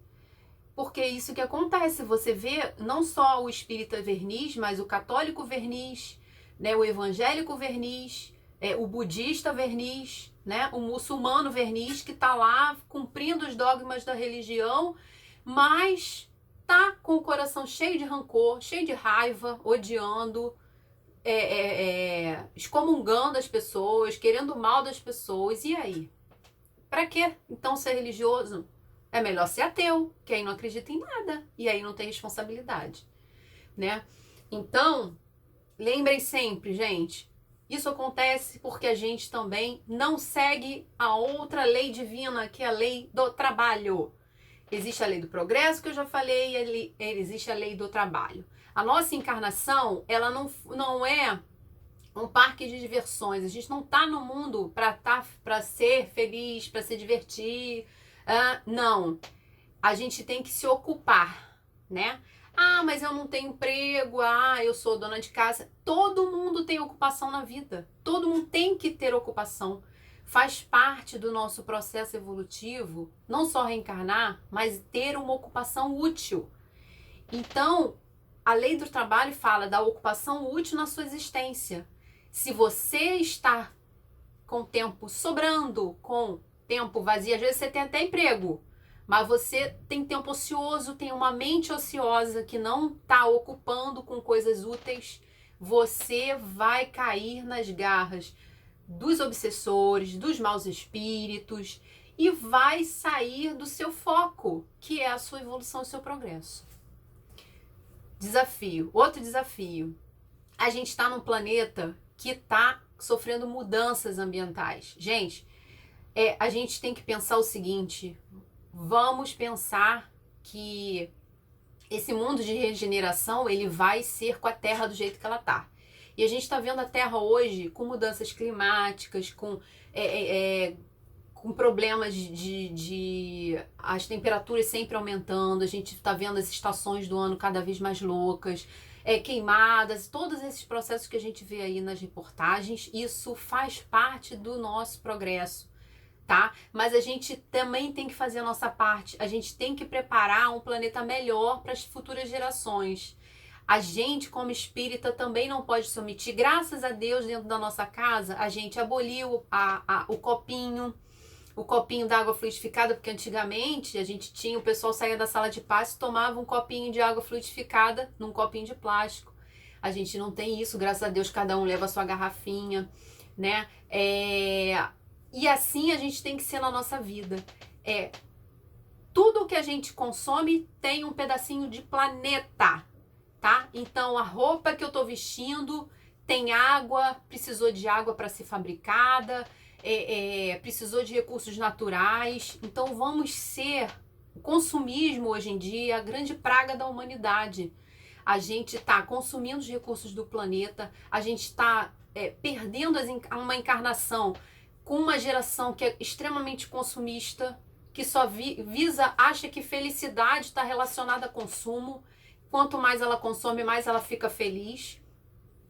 Porque é isso que acontece, você vê não só o espírita verniz, mas o católico verniz, né, o evangélico verniz, o budista verniz, né, o muçulmano verniz, que está lá cumprindo os dogmas da religião, mas tá com o coração cheio de rancor, cheio de raiva, odiando, excomungando as pessoas, querendo o mal das pessoas. E aí? Para que então ser religioso? É melhor ser ateu, que aí não acredita em nada e aí não tem responsabilidade, né? Então, lembrem sempre, gente, isso acontece porque a gente também não segue a outra lei divina, que é a lei do trabalho. Existe a lei do progresso, que eu já falei, e existe a lei do trabalho. A nossa encarnação, ela não é um parque de diversões. A gente não tá no mundo para ser feliz, para se divertir. Não. A gente tem que se ocupar, né? Mas eu não tenho emprego. Eu sou dona de casa. Todo mundo tem ocupação na vida. Todo mundo tem que ter ocupação. Faz parte do nosso processo evolutivo, não só reencarnar, mas ter uma ocupação útil. Então, a lei do trabalho fala da ocupação útil na sua existência. Se você está com tempo sobrando, com tempo vazio, às vezes você tem até emprego, mas você tem tempo ocioso, tem uma mente ociosa que não está ocupando com coisas úteis, você vai cair nas garras dos obsessores, dos maus espíritos e vai sair do seu foco, que é a sua evolução, o seu progresso. Desafio, outro desafio. A gente está num planeta que está sofrendo mudanças ambientais. Gente, a gente tem que pensar o seguinte, vamos pensar que esse mundo de regeneração, ele vai ser com a Terra do jeito que ela está. E a gente está vendo a Terra hoje com mudanças climáticas, com problemas de as temperaturas sempre aumentando, a gente está vendo as estações do ano cada vez mais loucas, queimadas, todos esses processos que a gente vê aí nas reportagens, isso faz parte do nosso progresso, tá? Mas a gente também tem que fazer a nossa parte, a gente tem que preparar um planeta melhor para as futuras gerações. A gente, como espírita, também não pode se omitir. Graças a Deus, dentro da nossa casa, a gente aboliu o copinho d'água fluidificada, porque antigamente a gente tinha, o pessoal saía da sala de passe e tomava um copinho de água fluidificada num copinho de plástico. A gente não tem isso, graças a Deus, cada um leva a sua garrafinha, né? E assim a gente tem que ser na nossa vida. Tudo que a gente consome tem um pedacinho de planeta, tá? Então a roupa que eu tô vestindo tem água, precisou de água para ser fabricada, precisou de recursos naturais. Então vamos ser, o consumismo hoje em dia é a grande praga da humanidade. A gente está consumindo os recursos do planeta, a gente está perdendo uma encarnação com uma geração que é extremamente consumista, que só acha que felicidade está relacionada a consumo. Quanto mais ela consome, mais ela fica feliz,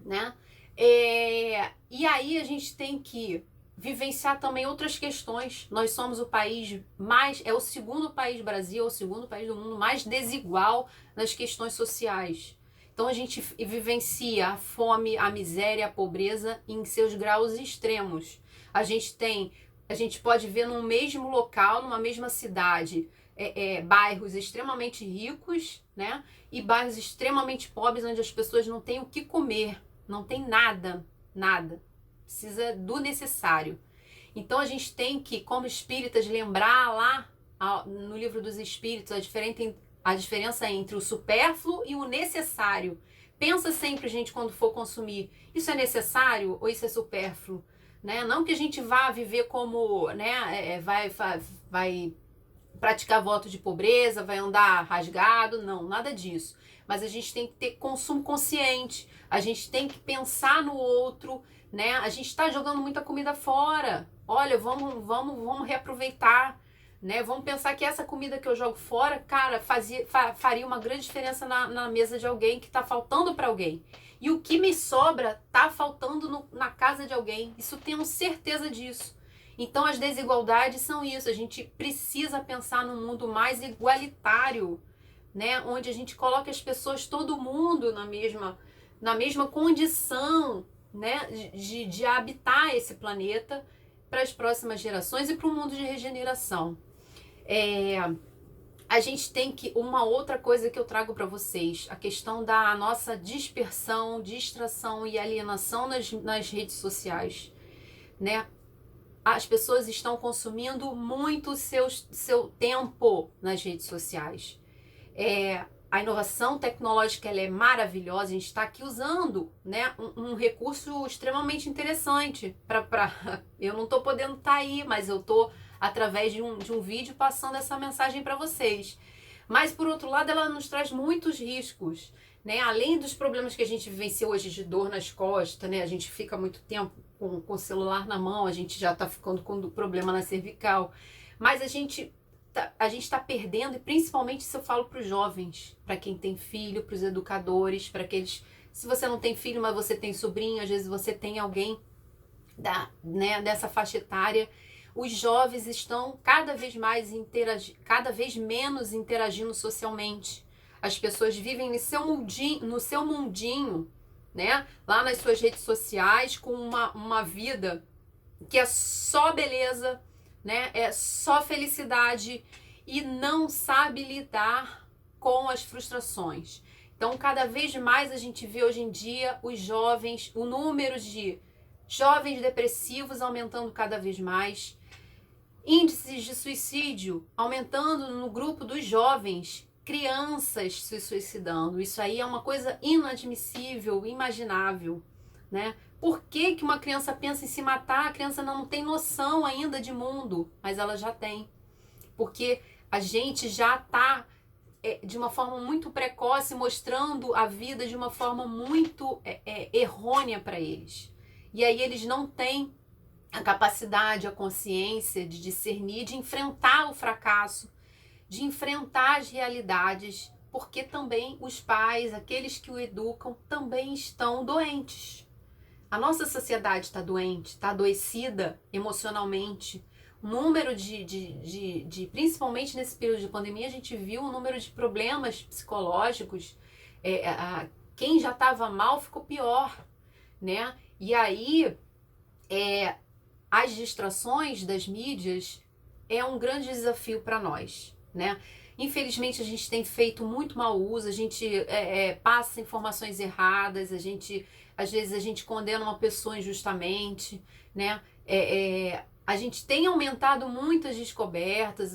né? E aí a gente tem que vivenciar também outras questões. Nós somos o país o segundo país, Brasil, é o segundo país do mundo mais desigual nas questões sociais. Então a gente vivencia a fome, a miséria, a pobreza em seus graus extremos. A gente pode ver num mesmo local, numa mesma cidade, bairros extremamente ricos, né? E bairros extremamente pobres, onde as pessoas não têm o que comer, não tem nada, precisa do necessário. Então a gente tem que, como espíritas, lembrar lá no livro dos espíritos a diferença entre o supérfluo e o necessário. Pensa sempre, gente, quando for consumir, isso é necessário ou isso é supérfluo? Né? Não que a gente vá viver como, né, vai praticar voto de pobreza, vai andar rasgado, não, nada disso. Mas a gente tem que ter consumo consciente, a gente tem que pensar no outro, né? A gente está jogando muita comida fora. Olha, vamos reaproveitar, né? Vamos pensar que essa comida que eu jogo fora, cara, faria uma grande diferença na mesa de alguém que tá faltando para alguém. E o que me sobra tá faltando na casa de alguém. Isso tenho certeza disso. Então as desigualdades são isso. A gente precisa pensar num mundo mais igualitário, né? Onde a gente coloca as pessoas, todo mundo na mesma condição, né? De habitar esse planeta para as próximas gerações e para um mundo de regeneração. A gente tem que... Uma outra coisa que eu trago para vocês, a questão da nossa dispersão, distração e alienação nas redes sociais, né? As pessoas estão consumindo muito seu tempo nas redes sociais. A inovação tecnológica, ela é maravilhosa, a gente está aqui usando, né, um recurso extremamente interessante. Eu não estou podendo estar aí, mas eu estou, através de um vídeo, passando essa mensagem para vocês. Mas, por outro lado, ela nos traz muitos riscos, né? Além dos problemas que a gente vivencia hoje de dor nas costas, né? A gente fica muito tempo com o celular na mão, a gente já está ficando com problema na cervical. Mas a gente está perdendo, e principalmente se eu falo para os jovens, para quem tem filho, para os educadores, para aqueles... Se você não tem filho, mas você tem sobrinho, às vezes você tem alguém dessa faixa etária. Os jovens estão cada vez menos interagindo socialmente. As pessoas vivem no seu mundinho, né? Lá nas suas redes sociais, com uma vida que é só beleza, né? É só felicidade, e não sabe lidar com as frustrações. Então, cada vez mais a gente vê hoje em dia os jovens, o número de jovens depressivos aumentando cada vez mais, índices de suicídio aumentando no grupo dos jovens, crianças se suicidando. Isso aí é uma coisa inadmissível, imaginável, né? Por que uma criança pensa em se matar? A criança não tem noção ainda de mundo, mas ela já tem. Porque a gente já está, de uma forma muito precoce, mostrando a vida de uma forma muito errônea para eles. E aí eles não têm a capacidade, a consciência de discernir, de enfrentar o fracasso, de enfrentar as realidades, porque também os pais, aqueles que o educam, também estão doentes. A nossa sociedade está doente, está adoecida emocionalmente. O número principalmente nesse período de pandemia, a gente viu o número de problemas psicológicos. Quem já estava mal ficou pior, né? E aí, as distrações das mídias é um grande desafio para nós, né? Infelizmente a gente tem feito muito mau uso, a gente passa informações erradas, às vezes a gente condena uma pessoa injustamente, né? A gente tem aumentado muitas descobertas,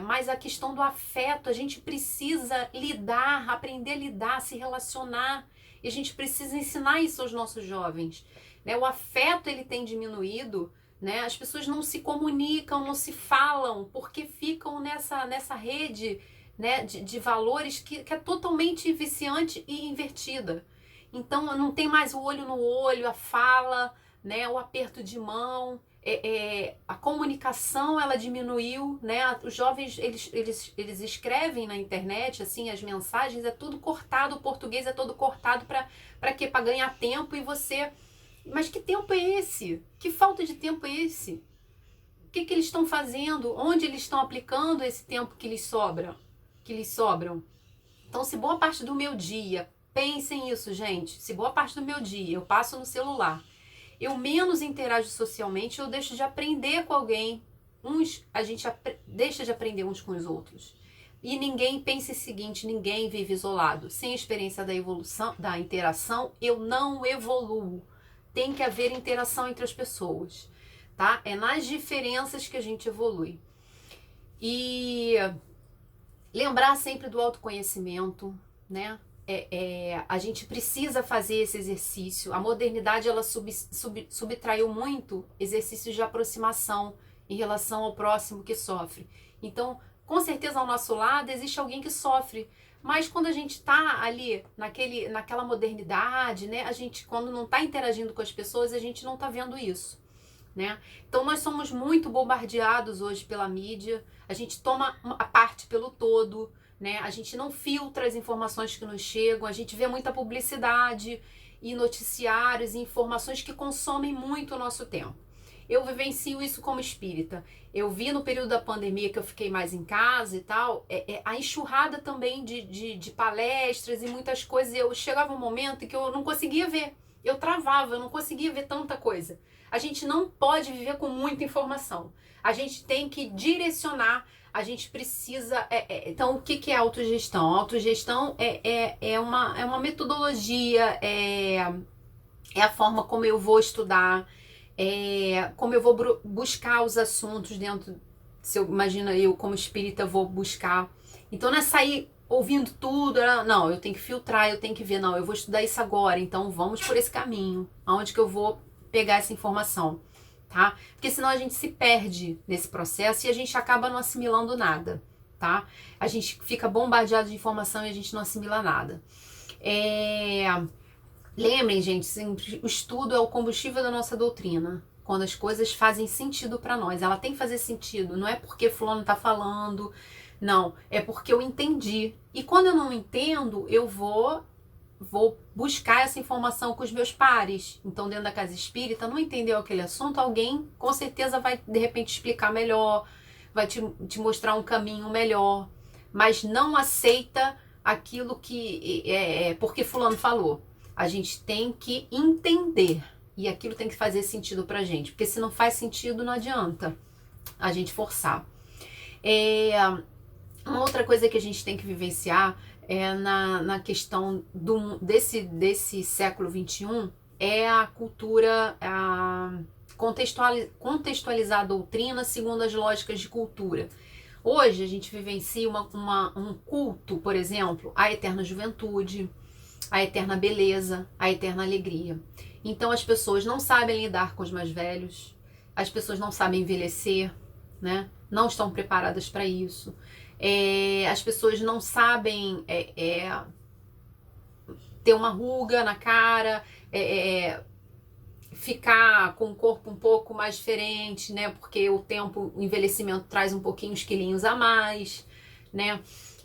mas a questão do afeto, a gente precisa lidar, aprender a lidar, se relacionar, e a gente precisa ensinar isso aos nossos jovens, né? O afeto, ele tem diminuído, né? As pessoas não se comunicam, não se falam, porque ficam nessa rede, né, de valores que é totalmente viciante e invertida. Então não tem mais o olho no olho, a fala, né, o aperto de mão, a comunicação, ela diminuiu, né? Os jovens, eles escrevem na internet, assim, as mensagens, é tudo cortado, o português é todo cortado para quê? Para ganhar tempo. E você... Mas que tempo é esse? Que falta de tempo é esse? O que eles estão fazendo? Onde eles estão aplicando esse tempo que lhes sobram? Então, se boa parte do meu dia, pensem isso, gente, se boa parte do meu dia eu passo no celular, eu menos interajo socialmente, eu deixo de aprender com alguém. A gente deixa de aprender uns com os outros. E ninguém pensa o seguinte, ninguém vive isolado. Sem a experiência da evolução, da interação, eu não evoluo. Tem que haver interação entre as pessoas, tá? É nas diferenças que a gente evolui. E lembrar sempre do autoconhecimento, né? A gente precisa fazer esse exercício. A modernidade, ela subtraiu muito exercícios de aproximação em relação ao próximo que sofre. Então, com certeza, ao nosso lado existe alguém que sofre. Mas quando a gente está ali naquela modernidade, né, a gente, quando não está interagindo com as pessoas, a gente não está vendo isso. né? Então nós somos muito bombardeados hoje pela mídia, a gente toma a parte pelo todo, né? A gente não filtra as informações que nos chegam, a gente vê muita publicidade e noticiários e informações que consomem muito o nosso tempo. Eu vivencio isso como espírita. Eu vi no período da pandemia que eu fiquei mais em casa e tal, a enxurrada também de palestras e muitas coisas. Eu chegava um momento em que eu não conseguia ver. Eu travava, eu não conseguia ver tanta coisa. A gente não pode viver com muita informação. A gente tem que direcionar, a gente precisa... Então, o que é autogestão? A autogestão é uma metodologia, é a forma como eu vou estudar, como eu vou buscar os assuntos dentro... Se eu imagina eu como espírita vou buscar. Então, não é sair ouvindo tudo, não, eu tenho que filtrar, eu tenho que ver, não, eu vou estudar isso agora, então vamos por esse caminho, aonde que eu vou pegar essa informação, tá? Porque senão a gente se perde nesse processo e a gente acaba não assimilando nada, tá? A gente fica bombardeado de informação e a gente não assimila nada. Lembrem, gente, sempre, o estudo é o combustível da nossa doutrina. Quando as coisas fazem sentido para nós, ela tem que fazer sentido, não é porque fulano tá falando, não, é porque eu entendi. E quando eu não entendo, eu vou buscar essa informação com os meus pares. Então, dentro da casa espírita, não entendeu aquele assunto, alguém com certeza vai, de repente, explicar melhor, vai te mostrar um caminho melhor, mas não aceita aquilo que porque fulano falou. A gente tem que entender e aquilo tem que fazer sentido pra gente, porque se não faz sentido, não adianta a gente forçar. Uma outra coisa que a gente tem que vivenciar na questão desse século XXI é a cultura, contextualizar a doutrina segundo as lógicas de cultura. Hoje a gente vivencia um culto, por exemplo, à eterna juventude, à eterna beleza, à eterna alegria. Então as pessoas não sabem lidar com os mais velhos, as pessoas não sabem envelhecer, né? Não estão preparadas para isso. As pessoas não sabem ter uma ruga na cara, ficar com o corpo um pouco mais diferente, né? Porque o envelhecimento traz um pouquinho os quilinhos a mais, né?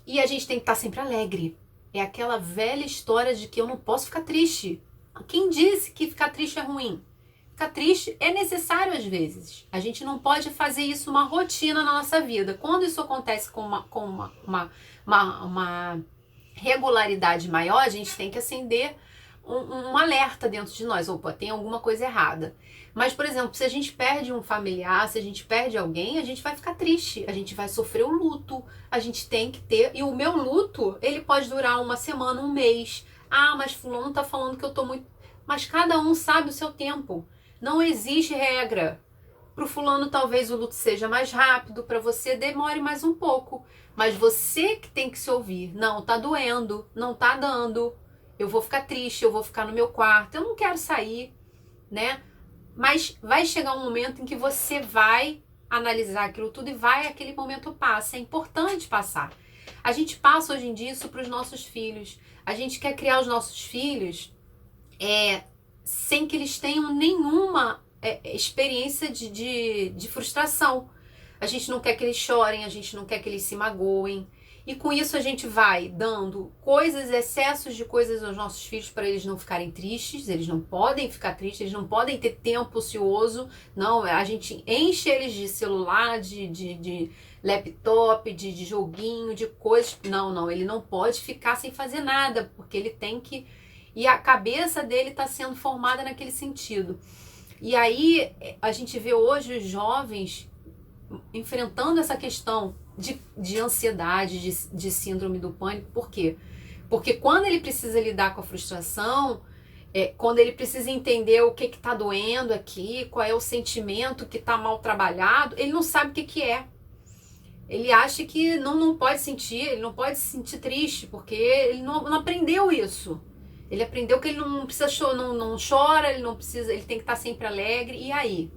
E a gente tem que estar sempre alegre. É aquela velha história de que eu não posso ficar triste. Quem disse que ficar triste é ruim? Ficar triste é necessário às vezes. A gente não pode fazer isso uma rotina na nossa vida. Quando isso acontece com uma regularidade maior, a gente tem que acender um alerta dentro de nós. Opa, tem alguma coisa errada. Mas, por exemplo, se a gente perde um familiar, se a gente perde alguém, a gente vai ficar triste. A gente vai sofrer o luto. A gente tem que ter... E o meu luto, ele pode durar uma semana, um mês. Ah, mas fulano tá falando que eu tô muito... Mas cada um sabe o seu tempo. Não existe regra. Pro fulano talvez o luto seja mais rápido, para você demore mais um pouco. Mas você que tem que se ouvir. Não, tá doendo, não tá dando. Eu vou ficar triste, eu vou ficar no meu quarto, eu não quero sair, né? Mas vai chegar um momento em que você vai analisar aquilo tudo e aquele momento passa. É importante passar. A gente passa hoje em dia isso para os nossos filhos. A gente quer criar os nossos filhos sem que eles tenham nenhuma experiência de frustração. A gente não quer que eles chorem, a gente não quer que eles se magoem. E com isso a gente vai dando excessos de coisas aos nossos filhos para eles não ficarem tristes. Eles não podem ficar tristes, eles não podem ter tempo ocioso. Não, a gente enche eles de celular, de laptop, de joguinho, de coisas. Não, ele não pode ficar sem fazer nada, porque ele tem que... E a cabeça dele está sendo formada naquele sentido. E aí a gente vê hoje os jovens enfrentando essa questão de ansiedade, de síndrome do pânico. Por quê? Porque quando ele precisa lidar com a frustração, quando ele precisa entender o que está doendo aqui, qual é o sentimento que está mal trabalhado, ele não sabe o que é. Ele acha que não pode sentir, ele não pode se sentir triste, porque ele não aprendeu isso. Ele aprendeu que ele não precisa não chora, ele tem que estar sempre alegre. E aí?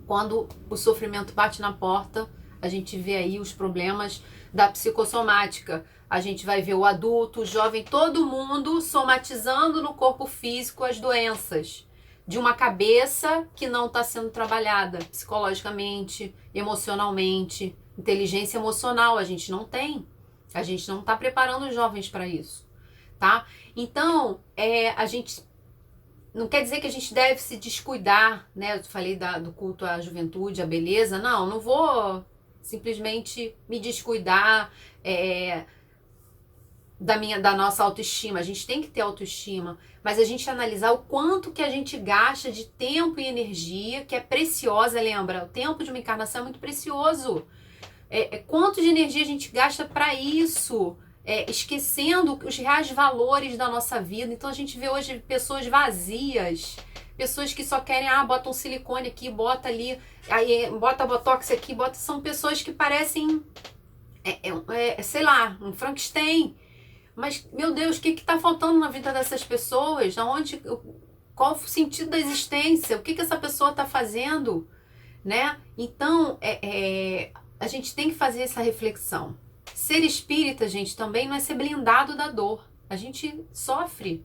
Quando o sofrimento bate na porta, a gente vê aí os problemas da psicossomática. A gente vai ver o adulto, o jovem, todo mundo somatizando no corpo físico as doenças. de uma cabeça que não está sendo trabalhada psicologicamente, emocionalmente, inteligência emocional a gente não tem. A gente não está preparando os jovens para isso, tá? Então, a gente não quer dizer que a gente deve se descuidar, né? Eu falei do culto à juventude, à beleza. Não vou simplesmente me descuidar da nossa autoestima. A gente tem que ter autoestima, mas a gente analisar o quanto que a gente gasta de tempo e energia, que é preciosa, lembra? O tempo de uma encarnação é muito precioso. Quanto de energia a gente gasta para isso, esquecendo os reais valores da nossa vida. Então a gente vê hoje pessoas vazias, pessoas que só querem, bota um silicone aqui, bota ali, aí bota botox aqui, são pessoas que parecem, sei lá, um Frankenstein. Mas, meu Deus, o que está faltando na vida dessas pessoas? Qual o sentido da existência? O que essa pessoa está fazendo? Né? Então, a gente tem que fazer essa reflexão. Ser espírita, gente, também não é ser blindado da dor. A gente sofre,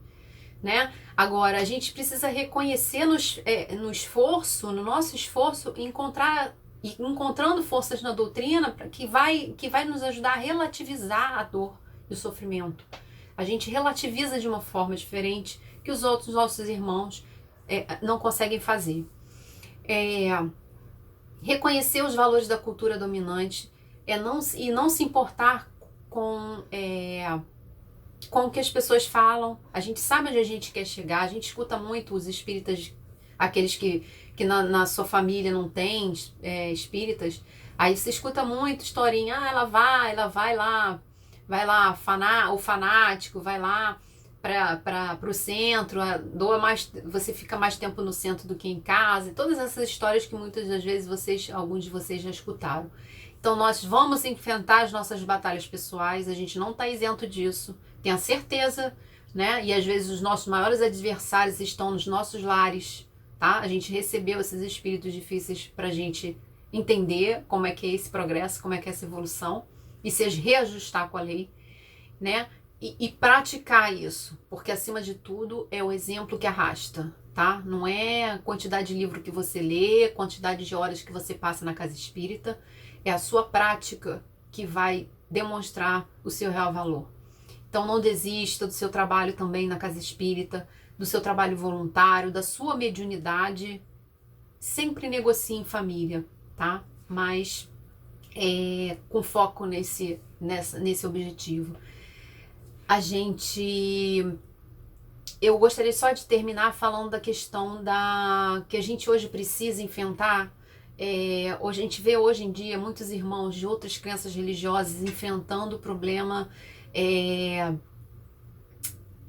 né? Agora, a gente precisa reconhecer no nosso esforço, encontrando forças na doutrina que vai nos ajudar a relativizar a dor e o sofrimento. A gente relativiza de uma forma diferente que os outros nossos irmãos não conseguem fazer. Reconhecer os valores da cultura dominante e não se importar com o que as pessoas falam. A gente sabe onde a gente quer chegar, a gente escuta muito os espíritas, aqueles que na sua família não tem espíritas, aí você escuta muito historinha, ela vai lá, o fanático, vai lá para o centro, você fica mais tempo no centro do que em casa, e todas essas histórias que muitas das vezes alguns de vocês já escutaram. Então nós vamos enfrentar as nossas batalhas pessoais, a gente não está isento disso, tenha certeza, né? E às vezes os nossos maiores adversários estão nos nossos lares, tá? A gente recebeu esses espíritos difíceis para a gente entender como é que é esse progresso, como é que é essa evolução, e se reajustar com a lei, né? E praticar isso, porque acima de tudo é o exemplo que arrasta, tá? Não é a quantidade de livro que você lê, quantidade de horas que você passa na casa espírita, é a sua prática que vai demonstrar o seu real valor. Então não desista do seu trabalho também na casa espírita, do seu trabalho voluntário, da sua mediunidade. Sempre negocie em família, tá? Mas com foco nesse objetivo. Eu gostaria só de terminar falando da questão que a gente hoje precisa enfrentar. A gente vê hoje em dia muitos irmãos de outras crenças religiosas enfrentando o problema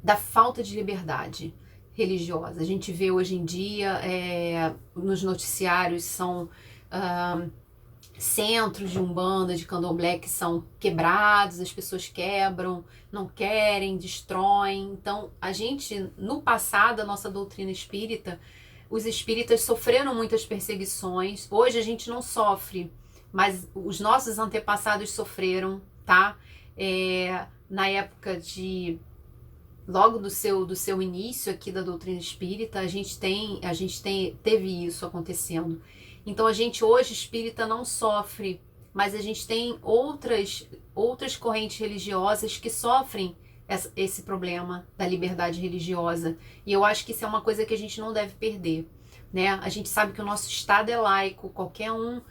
da falta de liberdade religiosa. A gente vê hoje em dia nos noticiários são centros de umbanda, de candomblé que são quebrados, as pessoas quebram, não querem, destroem. Então, no passado, a nossa doutrina espírita, os espíritas sofreram muitas perseguições. Hoje a gente não sofre, mas os nossos antepassados sofreram, tá? Na época logo do seu início aqui da doutrina espírita, a gente teve isso acontecendo. Então a gente hoje espírita não sofre, mas a gente tem outras correntes religiosas que sofrem esse problema da liberdade religiosa. E eu acho que isso é uma coisa que a gente não deve perder, né? A gente sabe que o nosso Estado é laico, qualquer um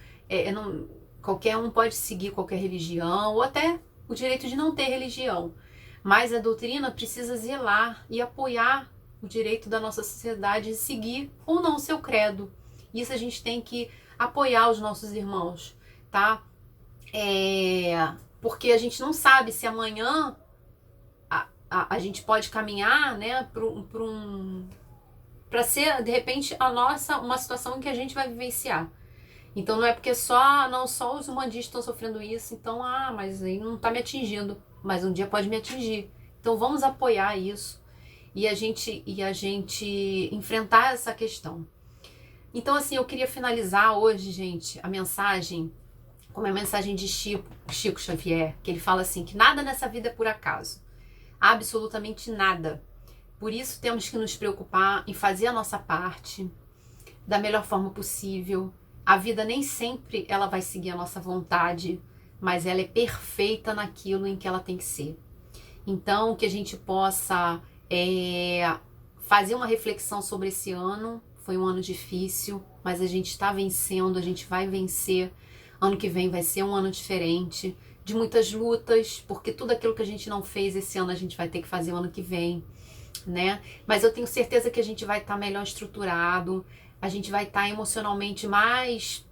pode seguir qualquer religião, ou até o direito de não ter religião. Mas a doutrina precisa zelar e apoiar o direito da nossa sociedade de seguir ou não o seu credo. Isso a gente tem que apoiar os nossos irmãos, tá? Porque a gente não sabe se amanhã a gente pode caminhar, né, para ser, de repente, uma situação em que a gente vai vivenciar. Então não é porque só os humanistas estão sofrendo isso, então, mas aí não está me atingindo, mas um dia pode me atingir. Então vamos apoiar isso e a gente enfrentar essa questão. Então, assim, eu queria finalizar hoje, gente, a mensagem como a mensagem de Chico Xavier, que ele fala assim, que nada nessa vida é por acaso. Absolutamente nada. Por isso temos que nos preocupar em fazer a nossa parte da melhor forma possível. A vida nem sempre ela vai seguir a nossa vontade, mas ela é perfeita naquilo em que ela tem que ser. Então, que a gente possa fazer uma reflexão sobre esse ano. Foi um ano difícil, mas a gente está vencendo, a gente vai vencer. Ano que vem vai ser um ano diferente, de muitas lutas, porque tudo aquilo que a gente não fez esse ano a gente vai ter que fazer o ano que vem, né? Mas eu tenho certeza que a gente vai estar melhor estruturado, a gente vai estar emocionalmente mais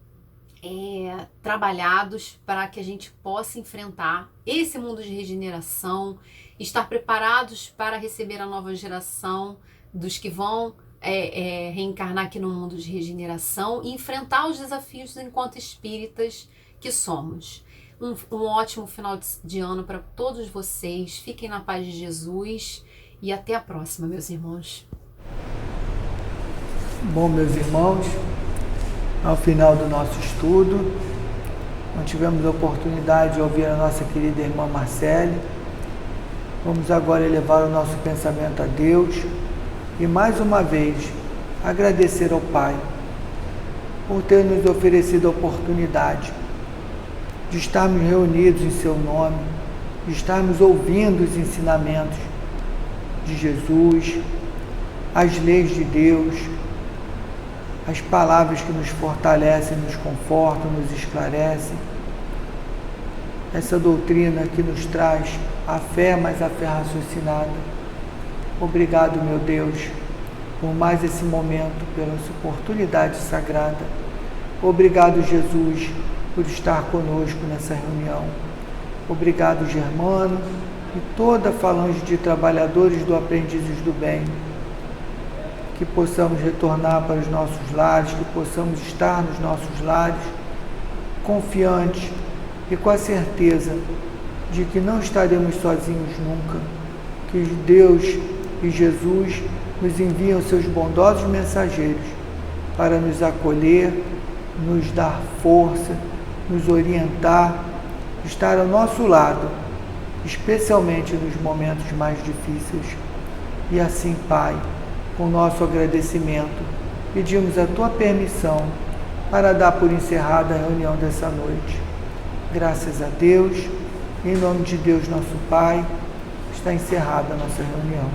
trabalhados para que a gente possa enfrentar esse mundo de regeneração, estar preparados para receber a nova geração dos que vão reencarnar aqui no mundo de regeneração e enfrentar os desafios enquanto espíritas que somos. Um ótimo final de ano para todos vocês. Fiquem na paz de Jesus e até a próxima, meus irmãos. Bom, meus irmãos, ao final do nosso estudo, nós tivemos a oportunidade de ouvir a nossa querida irmã Marcele. Vamos agora elevar o nosso pensamento a Deus e mais uma vez agradecer ao Pai por ter nos oferecido a oportunidade de estarmos reunidos em seu nome, de estarmos ouvindo os ensinamentos de Jesus, as leis de Deus, as palavras que nos fortalecem, nos confortam, nos esclarecem, essa doutrina que nos traz a fé, mas a fé raciocinada. Obrigado, meu Deus, por mais esse momento, pela sua oportunidade sagrada. Obrigado, Jesus, por estar conosco nessa reunião. Obrigado, Germano, e toda a falange de trabalhadores do Aprendizes do Bem. Que possamos retornar para os nossos lares, que possamos estar nos nossos lares confiantes e com a certeza de que não estaremos sozinhos nunca, que Deus e Jesus nos enviam seus bondosos mensageiros para nos acolher, nos dar força, nos orientar, estar ao nosso lado, especialmente nos momentos mais difíceis. E assim, Pai, com nosso agradecimento, pedimos a Tua permissão para dar por encerrada a reunião dessa noite. Graças a Deus, em nome de Deus nosso Pai, está encerrada a nossa reunião.